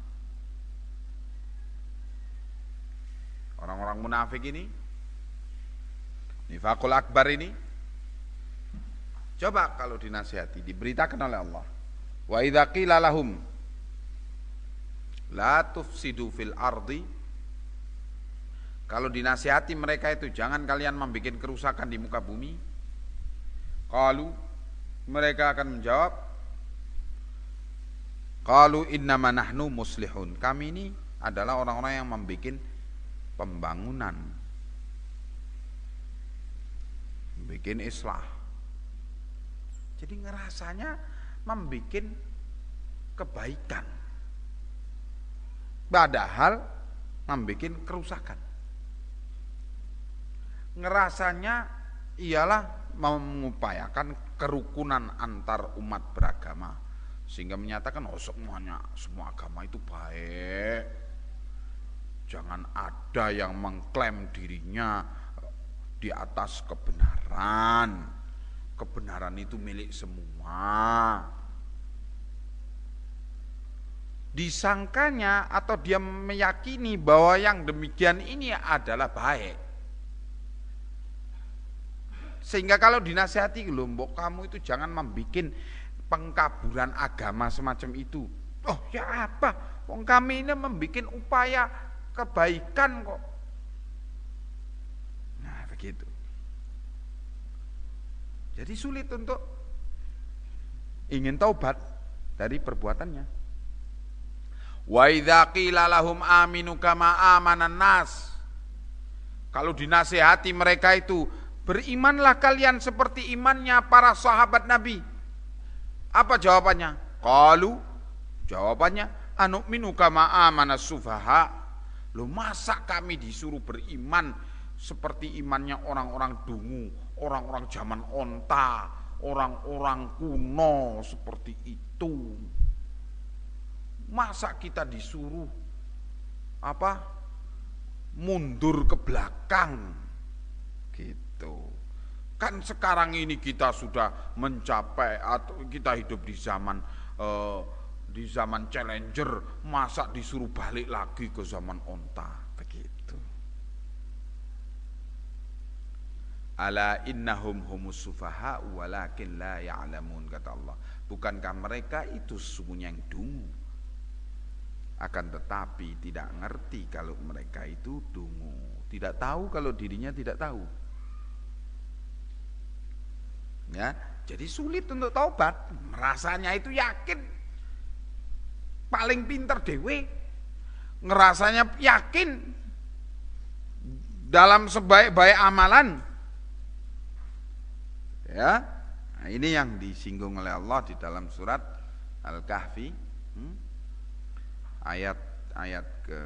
Orang-orang munafik ini, nifaqul akbar ini, coba kalau dinasihati, diberitakan oleh Allah, wa idza qila lahum la tufsidu fil ardi, kalau dinasihati mereka itu jangan kalian membuat kerusakan di muka bumi, qalu, mereka akan menjawab, qalu innama nahnu muslihun, kami ini adalah orang-orang yang membuat pembangunan, bikin islah. Jadi ngerasanya membuat kebaikan, padahal membuat kerusakan. Ngerasanya ialah mengupayakan kerukunan antar umat beragama, sehingga menyatakan semua agama itu baik. Jangan ada yang mengklaim dirinya di atas kebenaran. Kebenaran itu milik semua. Disangkanya atau dia meyakini bahwa yang demikian ini adalah baik. Sehingga kalau dinasihati, lombok kamu itu jangan membuat pengkaburan agama semacam itu. Oh ya apa? Wong kami ini membuat upaya kebaikan kok. Nah begitu. Jadi sulit untuk ingin taubat dari perbuatannya. Wa idza qila lahum aminu kama amanan nas, kalau dinasihati mereka itu, berimanlah kalian seperti imannya para sahabat Nabi. Apa jawabannya? Qalu, Jawabannya, anu'minu kama amanas sufaha. Loh, masa kami disuruh beriman seperti imannya orang-orang dungu, orang-orang zaman onta, orang-orang kuno seperti itu. Masa kita disuruh mundur ke belakang gitu. Kan sekarang ini kita sudah mencapai, atau kita hidup di zaman challenger, masa disuruh balik lagi ke zaman onta begitu. Ala innahum humus sufaha walakin la ya'lamun, kata Allah. Bukankah mereka itu sesungguhnya yang dungu, akan tetapi tidak ngerti kalau mereka itu dungu, tidak tahu kalau dirinya tidak tahu. Ya, jadi sulit untuk taubat. Merasanya itu yakin paling pinter dewe, ngerasanya yakin dalam sebaik-baik amalan. Ya, nah ini yang disinggung oleh Allah di dalam surat Al-Kahfi, ayat ke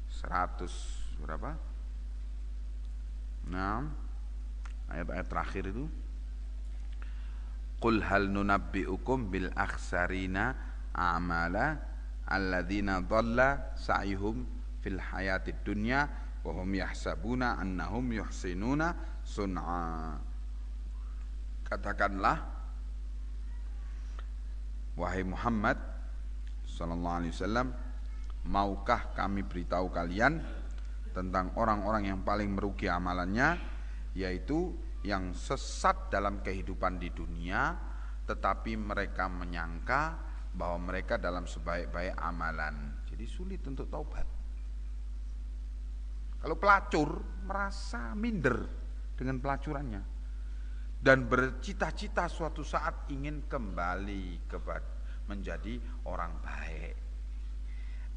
100 berapa? Nah, ayat-ayat terakhir itu, qul hal nunabbi'ukum bil akhsarina a'mala alladzina dhalla sa'yuhum fil hayatid dunya wa hum yahsabuna annahum yuhsinuna sun'a. Katakanlah, wahai Muhammad sallallahu alaihi wasallam, maukah kami beritahu kalian tentang orang-orang yang paling merugi amalannya, yaitu yang sesat dalam kehidupan di dunia, tetapi mereka menyangka bahwa mereka dalam sebaik-baik amalan. Jadi sulit untuk taubat. Kalau pelacur merasa minder dengan pelacurannya dan bercita-cita suatu saat ingin kembali menjadi orang baik,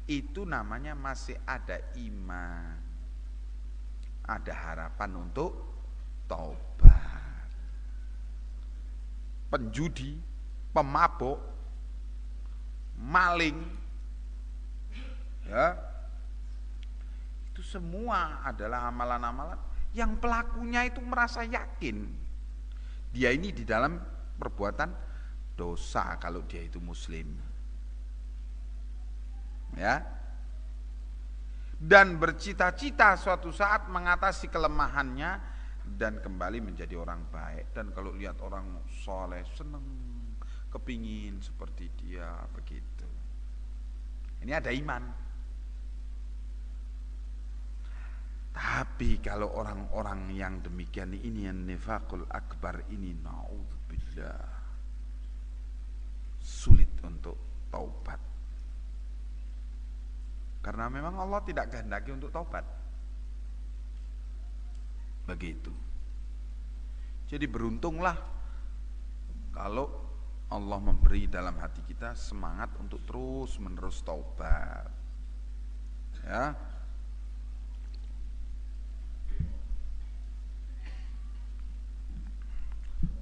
itu namanya masih ada iman, ada harapan untuk taubat. Penjudi, pemabuk, maling, ya, itu semua adalah amalan-amalan yang pelakunya itu merasa yakin dia ini di dalam perbuatan dosa kalau dia itu muslim, ya, dan bercita-cita suatu saat mengatasi kelemahannya dan kembali menjadi orang baik. Dan kalau lihat orang soleh seneng, kepingin seperti dia begitu. Ini ada iman. Tapi kalau orang-orang yang demikian ini, yang nifaqul akbar ini, naudzubillah, sulit untuk taubat. Karena memang Allah tidak kehendaki untuk taubat. Begitu. Jadi beruntunglah kalau Allah memberi dalam hati kita semangat untuk terus menerus taubat. Ya.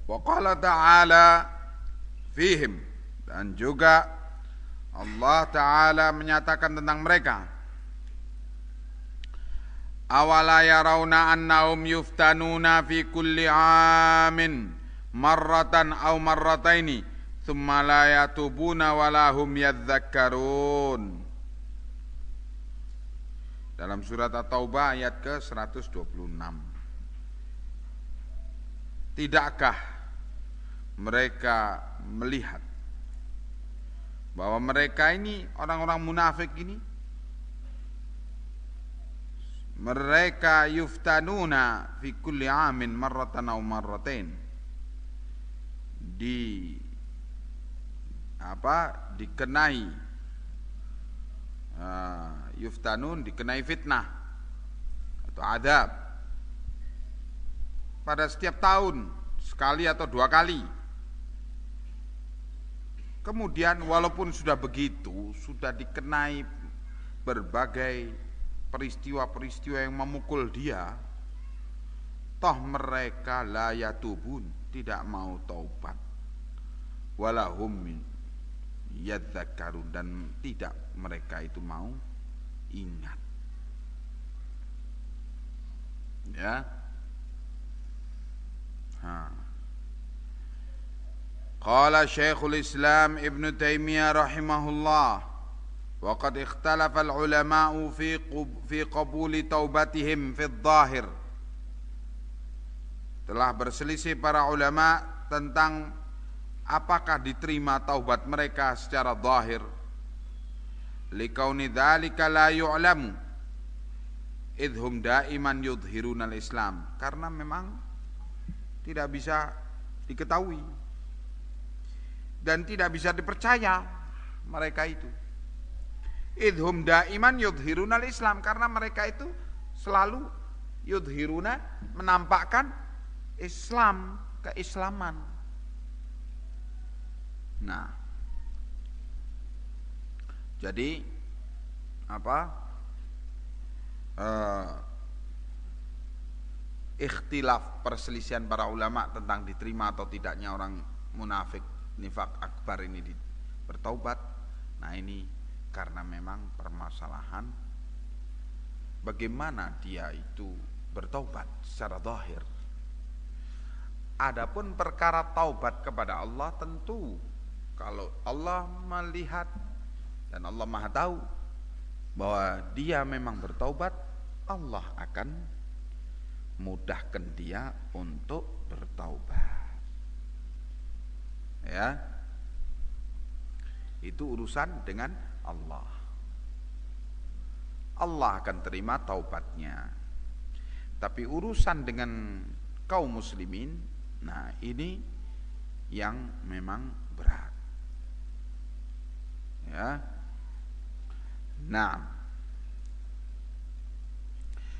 Wa qala ta'ala fihim, dan juga Allah Ta'ala menyatakan tentang mereka, awala yarawna annahum yuftanuna fi kulli amin marratan aw marrataini thumma la yatubuna wa lahum yadzakkarun. Dalam surat At-Taubah ayat ke-126. Tidakkah mereka melihat bahwa mereka ini, orang-orang munafik ini, mereka yuftanuna fi kulli amin marratan aw marratain, dikenai yuftanun, dikenai fitnah atau adab pada setiap tahun sekali atau dua kali. Kemudian walaupun sudah begitu, sudah dikenai berbagai peristiwa-peristiwa yang memukul dia, toh mereka la yatubun, tidak mau taubat, walahum yadzakkarun, dan tidak mereka itu mau ingat. Ya. Qala Syekhul Islam Ibn Taimiyah rahimahullah, wa qad ikhtalafa al-ulama'u fi qabuli taubatihim fi adh-dhahir. Telah berselisih para ulama tentang apakah diterima taubat mereka secara zahir. Likauni dzalika la yu'lamu idhum daiman yudhiruna al-Islam, karena memang tidak bisa diketahui dan tidak bisa dipercaya mereka itu. Idhum daiman yudhiruna al-Islam, karena mereka itu selalu yudhiruna, menampakkan Islam, keislaman. Nah, jadi ikhtilaf, perselisihan para ulama tentang diterima atau tidaknya orang munafik nifak akbar ini bertaubat. Nah, ini karena memang permasalahan bagaimana dia itu bertaubat secara zahir. Adapun perkara taubat kepada Allah, tentu kalau Allah melihat dan Allah Maha tahu bahwa dia memang bertaubat, Allah akan mudahkan dia untuk bertaubat. Ya. Itu urusan dengan Allah. Allah akan terima taubatnya. Tapi urusan dengan kaum muslimin, nah ini yang memang berat. Ya. Nah,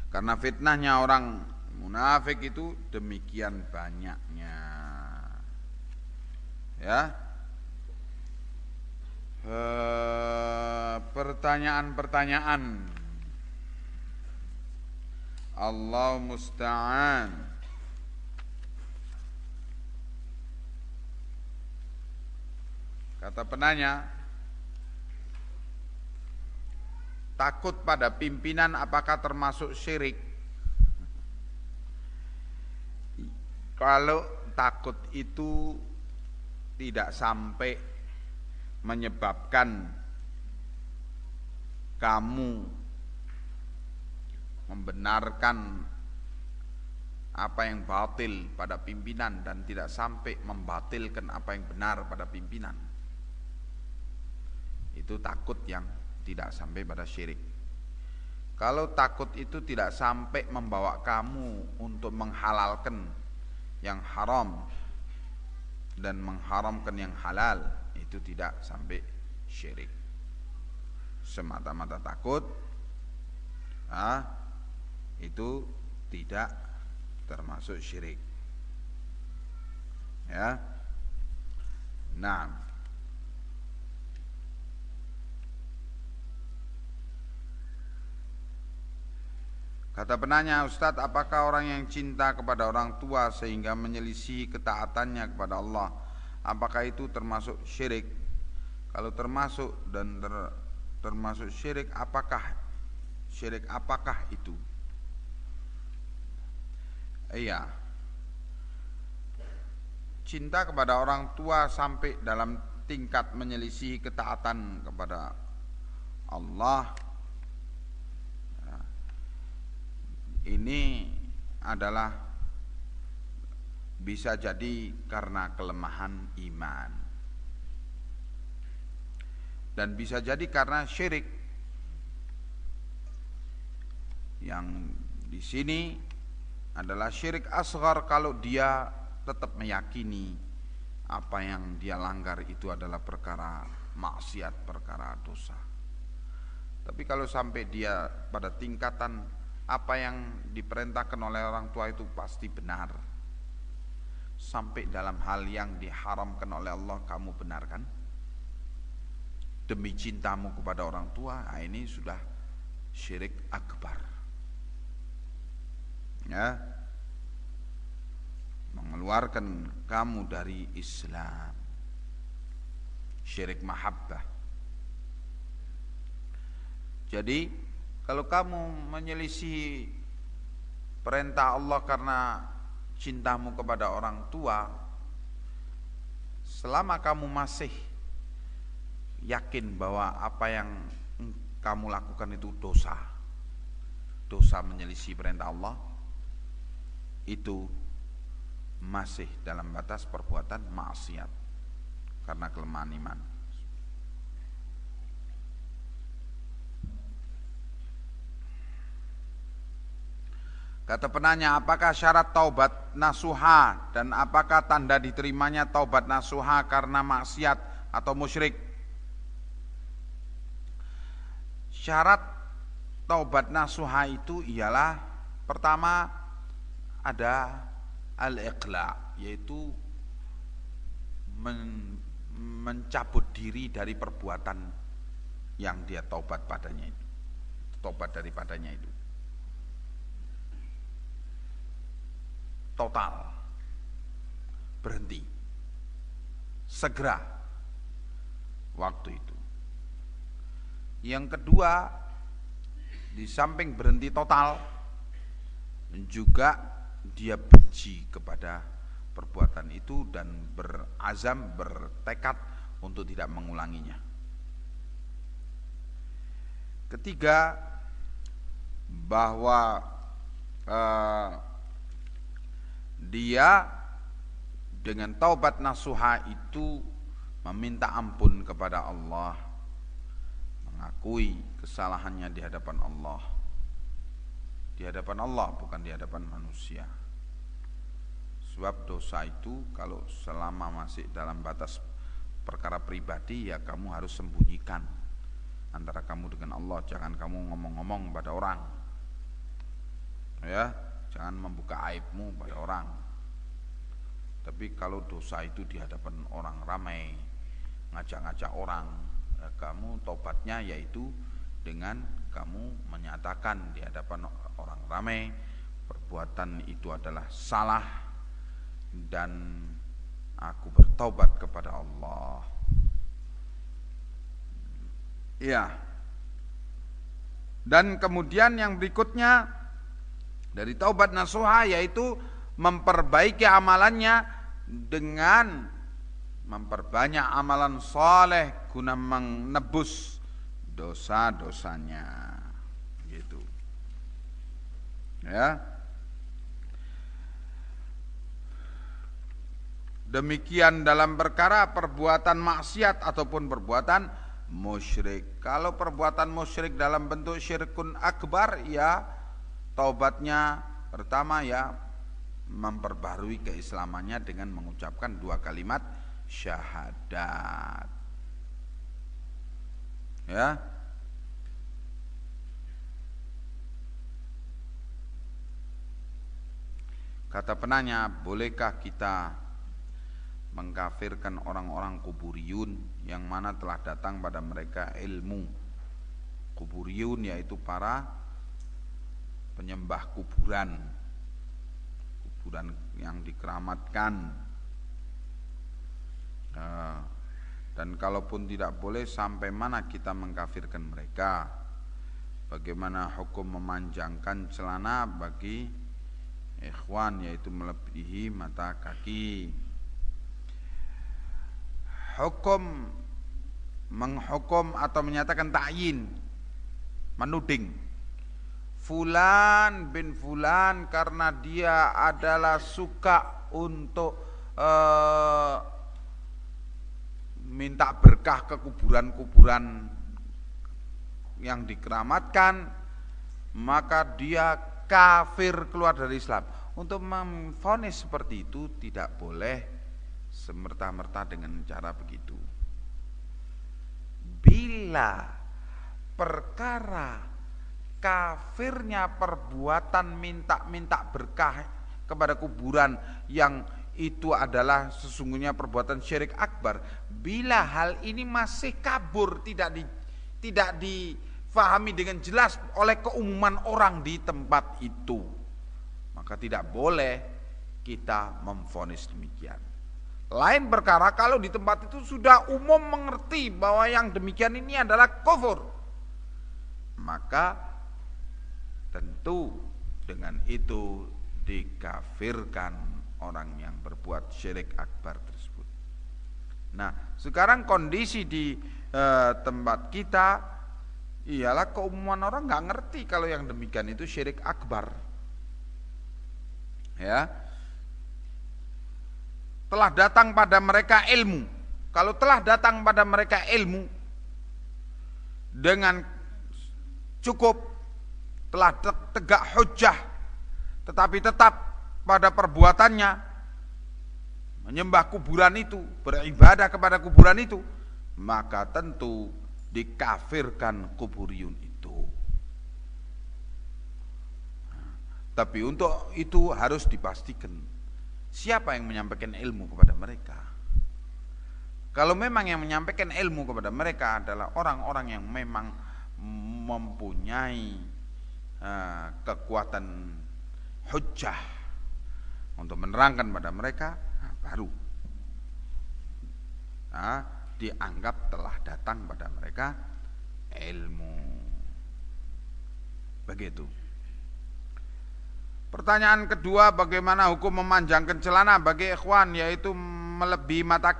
karena fitnahnya orang munafik itu demikian banyaknya. Ya. Pertanyaan-pertanyaan. Allah musta'an. Kata penanya, takut pada pimpinan apakah termasuk syirik? Kalau takut itu tidak sampai menyebabkan kamu membenarkan apa yang batil pada pimpinan dan tidak sampai membatilkan apa yang benar pada pimpinan, itu takut yang tidak sampai pada syirik. Kalau takut itu tidak sampai membawa kamu untuk menghalalkan yang haram dan mengharamkan yang halal, itu tidak sampai syirik. Semata-mata takut, itu tidak termasuk syirik. Ya. Nah, kata penanya, Ustadz, apakah orang yang cinta kepada orang tua sehingga menyelisihi ketaatannya kepada Allah, apakah itu termasuk syirik? Kalau termasuk dan termasuk syirik, apakah itu? Iya. Cinta kepada orang tua sampai dalam tingkat menyelisihi ketaatan kepada Allah, ini adalah bisa jadi karena kelemahan iman dan bisa jadi karena syirik. Yang di sini adalah syirik asghar kalau dia tetap meyakini apa yang dia langgar itu adalah perkara maksiat, perkara dosa. Tapi kalau sampai dia pada tingkatan apa yang diperintahkan oleh orang tua itu pasti benar, sampai dalam hal yang diharamkan oleh Allah kamu benarkan demi cintamu kepada orang tua, nah ini sudah syirik akbar. Ya, mengeluarkan kamu dari Islam. syirik mahabbah. Jadi kalau kamu menyelisih perintah Allah karena cintamu kepada orang tua, selama kamu masih yakin bahwa apa yang kamu lakukan itu dosa menyelisih perintah Allah, itu masih dalam batas perbuatan maksiat karena kelemahan iman. Kata penanya, apakah syarat taubat nasuha dan apakah tanda diterimanya taubat nasuha karena maksiat atau musyrik? Syarat taubat nasuha itu ialah pertama ada al-iqla, yaitu mencabut diri dari perbuatan yang dia taubat padanya itu, taubat daripadanya itu. Total, berhenti, segera waktu itu. Yang kedua, di samping berhenti total, juga dia benci kepada perbuatan itu dan berazam, bertekad untuk tidak mengulanginya. Ketiga, bahwa dia dengan taubat nasuha itu meminta ampun kepada Allah, mengakui kesalahannya di hadapan Allah. Di hadapan Allah, bukan di hadapan manusia. Sebab dosa itu kalau selama masih dalam batas perkara pribadi, ya kamu harus sembunyikan antara kamu dengan Allah. Jangan kamu ngomong-ngomong pada orang, ya, jangan membuka aibmu pada orang. Tapi kalau dosa itu di hadapan orang ramai, ngajak-ngajak orang, ya kamu tobatnya yaitu dengan kamu menyatakan di hadapan orang ramai perbuatan itu adalah salah dan aku bertaubat kepada Allah. Iya. Dan kemudian yang berikutnya dari taubat nasuha yaitu memperbaiki amalannya dengan memperbanyak amalan soleh guna menebus dosa-dosanya, gitu. Ya. Demikian dalam perkara perbuatan maksiat ataupun perbuatan musyrik. Kalau perbuatan musyrik dalam bentuk syirkun akbar, ya taubatnya pertama ya memperbarui keislamannya dengan mengucapkan 2 kalimat syahadat. Ya. Kata penanya, bolehkah kita mengkafirkan orang-orang kuburiyun yang mana telah datang pada mereka ilmu? Kuburiyun yaitu para penyembah kuburan yang dikeramatkan. Dan kalaupun tidak boleh, sampai mana kita mengkafirkan mereka? Bagaimana hukum memanjangkan celana bagi ikhwan, yaitu melebihi mata kaki? Hukum menghukum atau menyatakan ta'yin, menuding fulan bin fulan karena dia adalah suka untuk minta berkah ke kuburan-kuburan yang dikeramatkan, maka dia kafir, keluar dari Islam. Untuk memvonis seperti itu tidak boleh semerta-merta dengan cara begitu. Bila perkara kafirnya perbuatan minta-minta berkah kepada kuburan yang itu adalah sesungguhnya perbuatan syirik akbar, bila hal ini masih kabur, tidak difahami dengan jelas oleh keumuman orang di tempat itu, maka tidak boleh kita memvonis demikian. Lain perkara kalau di tempat itu sudah umum mengerti bahwa yang demikian ini adalah kufur, maka tentu dengan itu dikafirkan orang yang berbuat syirik akbar tersebut. Nah, sekarang kondisi di tempat kita ialah keumuman orang nggak ngerti kalau yang demikian itu syirik akbar. Ya, telah datang pada mereka ilmu. Kalau telah datang pada mereka ilmu dengan cukup, telah tegak hujjah, tetapi tetap pada perbuatannya menyembah kuburan itu, beribadah kepada kuburan itu, maka tentu dikafirkan kuburiyun itu. Tapi untuk itu harus dipastikan siapa yang menyampaikan ilmu kepada mereka. Kalau memang yang menyampaikan ilmu kepada mereka adalah orang-orang yang memang mempunyai kekuatan hujjah untuk menerangkan pada mereka, baru dianggap telah datang pada mereka ilmu. Begitu. Pertanyaan kedua, bagaimana hukum memanjangkan celana bagi ikhwan, yaitu melebihi mata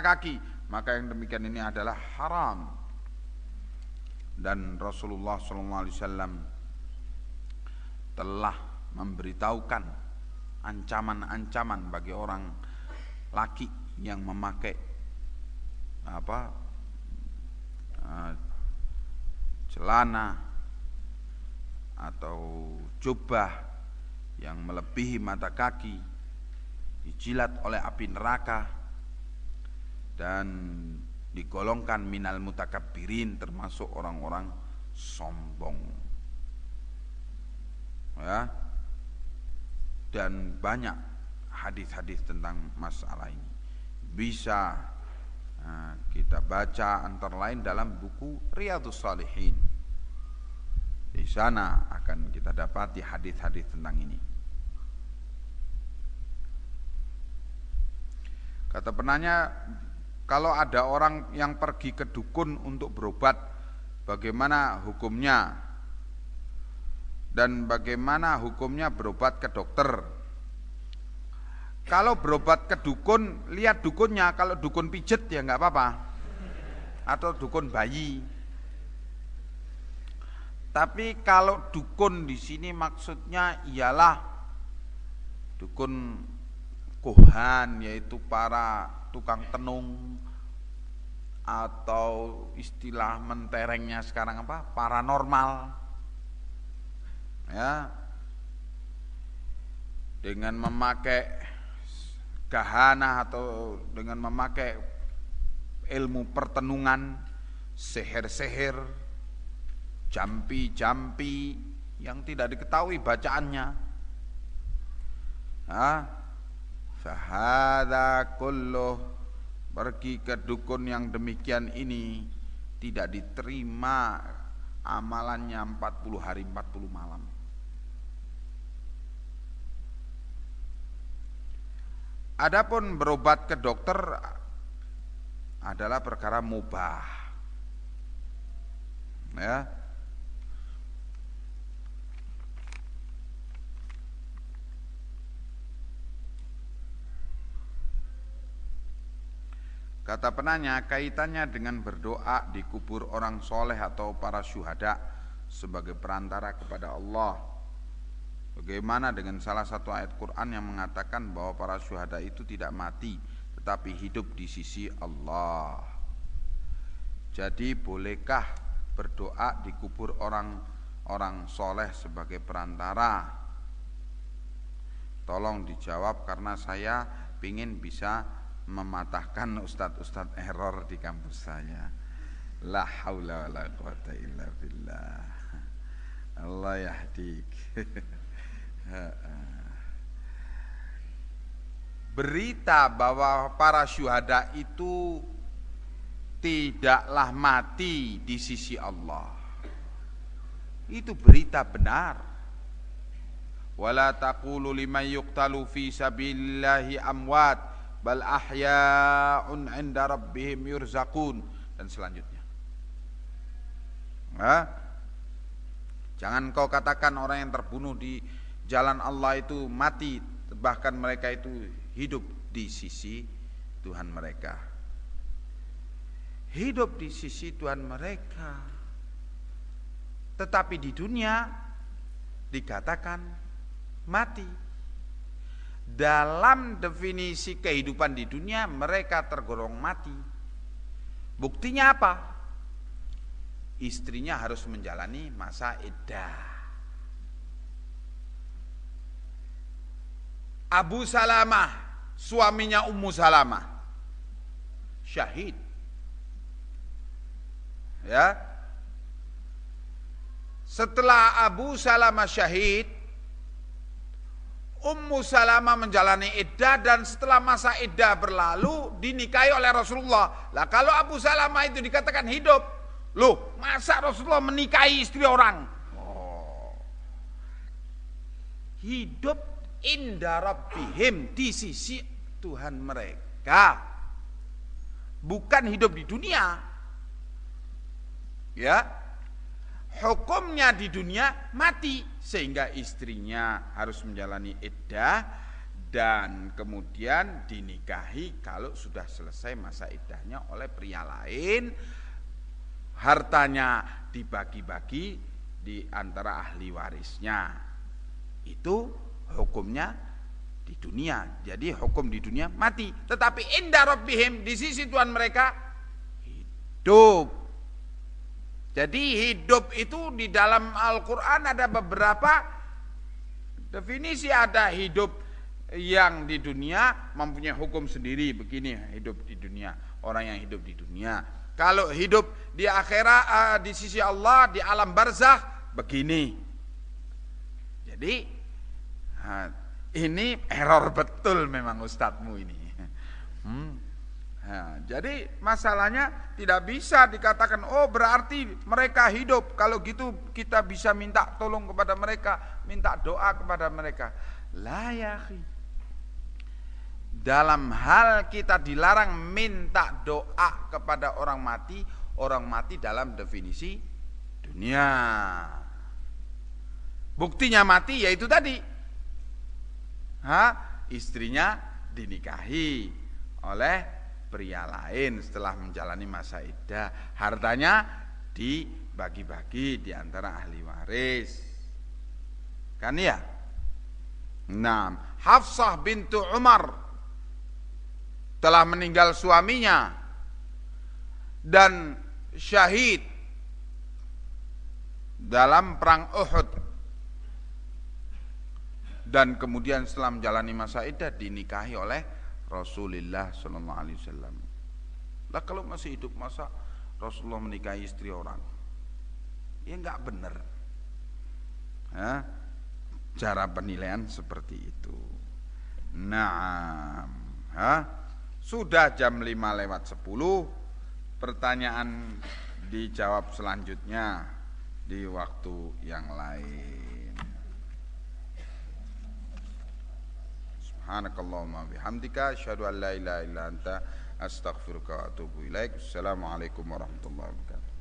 kaki? Maka yang demikian ini adalah haram. Dan Rasulullah SAW telah memberitahukan ancaman-ancaman bagi orang laki yang memakai celana atau jubah yang melebihi mata kaki, dijilat oleh api neraka dan digolongkan minal mutakabbirin, termasuk orang-orang sombong. Ya. Dan banyak hadis-hadis tentang masalah ini. Bisa kita baca antara lain dalam buku Riyadhus Shalihin. Di sana akan kita dapati hadis-hadis tentang ini. Kata penanya, kalau ada orang yang pergi ke dukun untuk berobat, bagaimana hukumnya? Dan bagaimana hukumnya berobat ke dokter? Kalau berobat ke dukun, lihat dukunnya. Kalau dukun pijet ya nggak apa-apa, atau dukun bayi. Tapi kalau dukun di sini maksudnya ialah dukun kuhan, yaitu para tukang tenung, atau istilah menterengnya sekarang paranormal. Ya, dengan memakai gahana atau dengan memakai ilmu pertenungan, seher-seher, jampi-jampi yang tidak diketahui bacaannya. Fahadha kulluh, pergi ke dukun yang demikian ini tidak diterima amalannya 40 hari 40 malam. Adapun berobat ke dokter adalah perkara mubah. Ya. Kata penanya, kaitannya dengan berdoa di kubur orang soleh atau para syuhada sebagai perantara kepada Allah. Bagaimana dengan salah satu ayat Quran yang mengatakan bahwa para syuhada itu tidak mati tetapi hidup di sisi Allah. Jadi bolehkah berdoa di kubur orang soleh sebagai perantara? Tolong dijawab karena saya ingin bisa mematahkan ustadz-ustadz error di kampus saya. La haula wala quwata illa billah. Allah yahdik. Berita bahwa para syuhada itu tidaklah mati di sisi Allah, itu berita benar. Wala taqulu liman yuqtalu fi sabilillahi amwat, bal ahya'un 'inda rabbihim yurzaqun, dan selanjutnya. Jangan kau katakan orang yang terbunuh di jalan Allah itu mati, bahkan mereka itu hidup di sisi Tuhan mereka. Hidup di sisi Tuhan mereka, tetapi di dunia dikatakan mati. Dalam definisi kehidupan di dunia mereka tergolong mati. Buktinya apa? Istrinya harus menjalani masa iddah. Abu Salamah, suaminya Ummu Salamah, syahid. Ya. Setelah Abu Salamah syahid, Ummu Salamah menjalani iddah, dan setelah masa iddah berlalu dinikahi oleh Rasulullah. Lah kalau Abu Salamah itu dikatakan hidup, loh masa Rasulullah menikahi istri orang? Hidup inda rabbihim, di sisi Tuhan mereka, bukan hidup di dunia. Ya, hukumnya di dunia mati, sehingga istrinya harus menjalani iddah dan kemudian dinikahi kalau sudah selesai masa iddahnya oleh pria lain. Hartanya dibagi-bagi di antara ahli warisnya. Itu hukumnya di dunia. Jadi hukum di dunia mati, tetapi inda rabbihim, di sisi Tuhan mereka hidup. Jadi hidup itu di dalam Al-Quran ada beberapa definisi. Ada hidup yang di dunia mempunyai hukum sendiri, begini hidup di dunia, orang yang hidup di dunia. Kalau hidup di akhirat, di sisi Allah, di alam barzakh, begini. Jadi ini error betul memang ustadzmu ini. Jadi masalahnya tidak bisa dikatakan oh berarti mereka hidup, kalau gitu kita bisa minta tolong kepada mereka, minta doa kepada mereka. La ya akhi, dalam hal kita dilarang minta doa kepada orang mati dalam definisi dunia. Buktinya mati yaitu tadi, istrinya dinikahi oleh pria lain setelah menjalani masa iddah, hartanya dibagi-bagi di antara ahli waris. Kan ya? Nah, Hafsah bintu Umar telah meninggal suaminya dan syahid dalam perang Uhud, dan kemudian setelah menjalani masa iddah dinikahi oleh Rasulullah sallallahu alaihi wasallam. Lah kalau masih hidup masa Rasulullah menikahi istri orang? Ya enggak benar. Cara penilaian seperti itu. Nah, sudah jam 5:10. Pertanyaan dijawab selanjutnya di waktu yang lain. Subhanakallahumma bihamdika asyhadu an la ilaha illa anta astaghfiruka wa atubu ilaik. Assalamualaikum warahmatullahi wabarakatuh.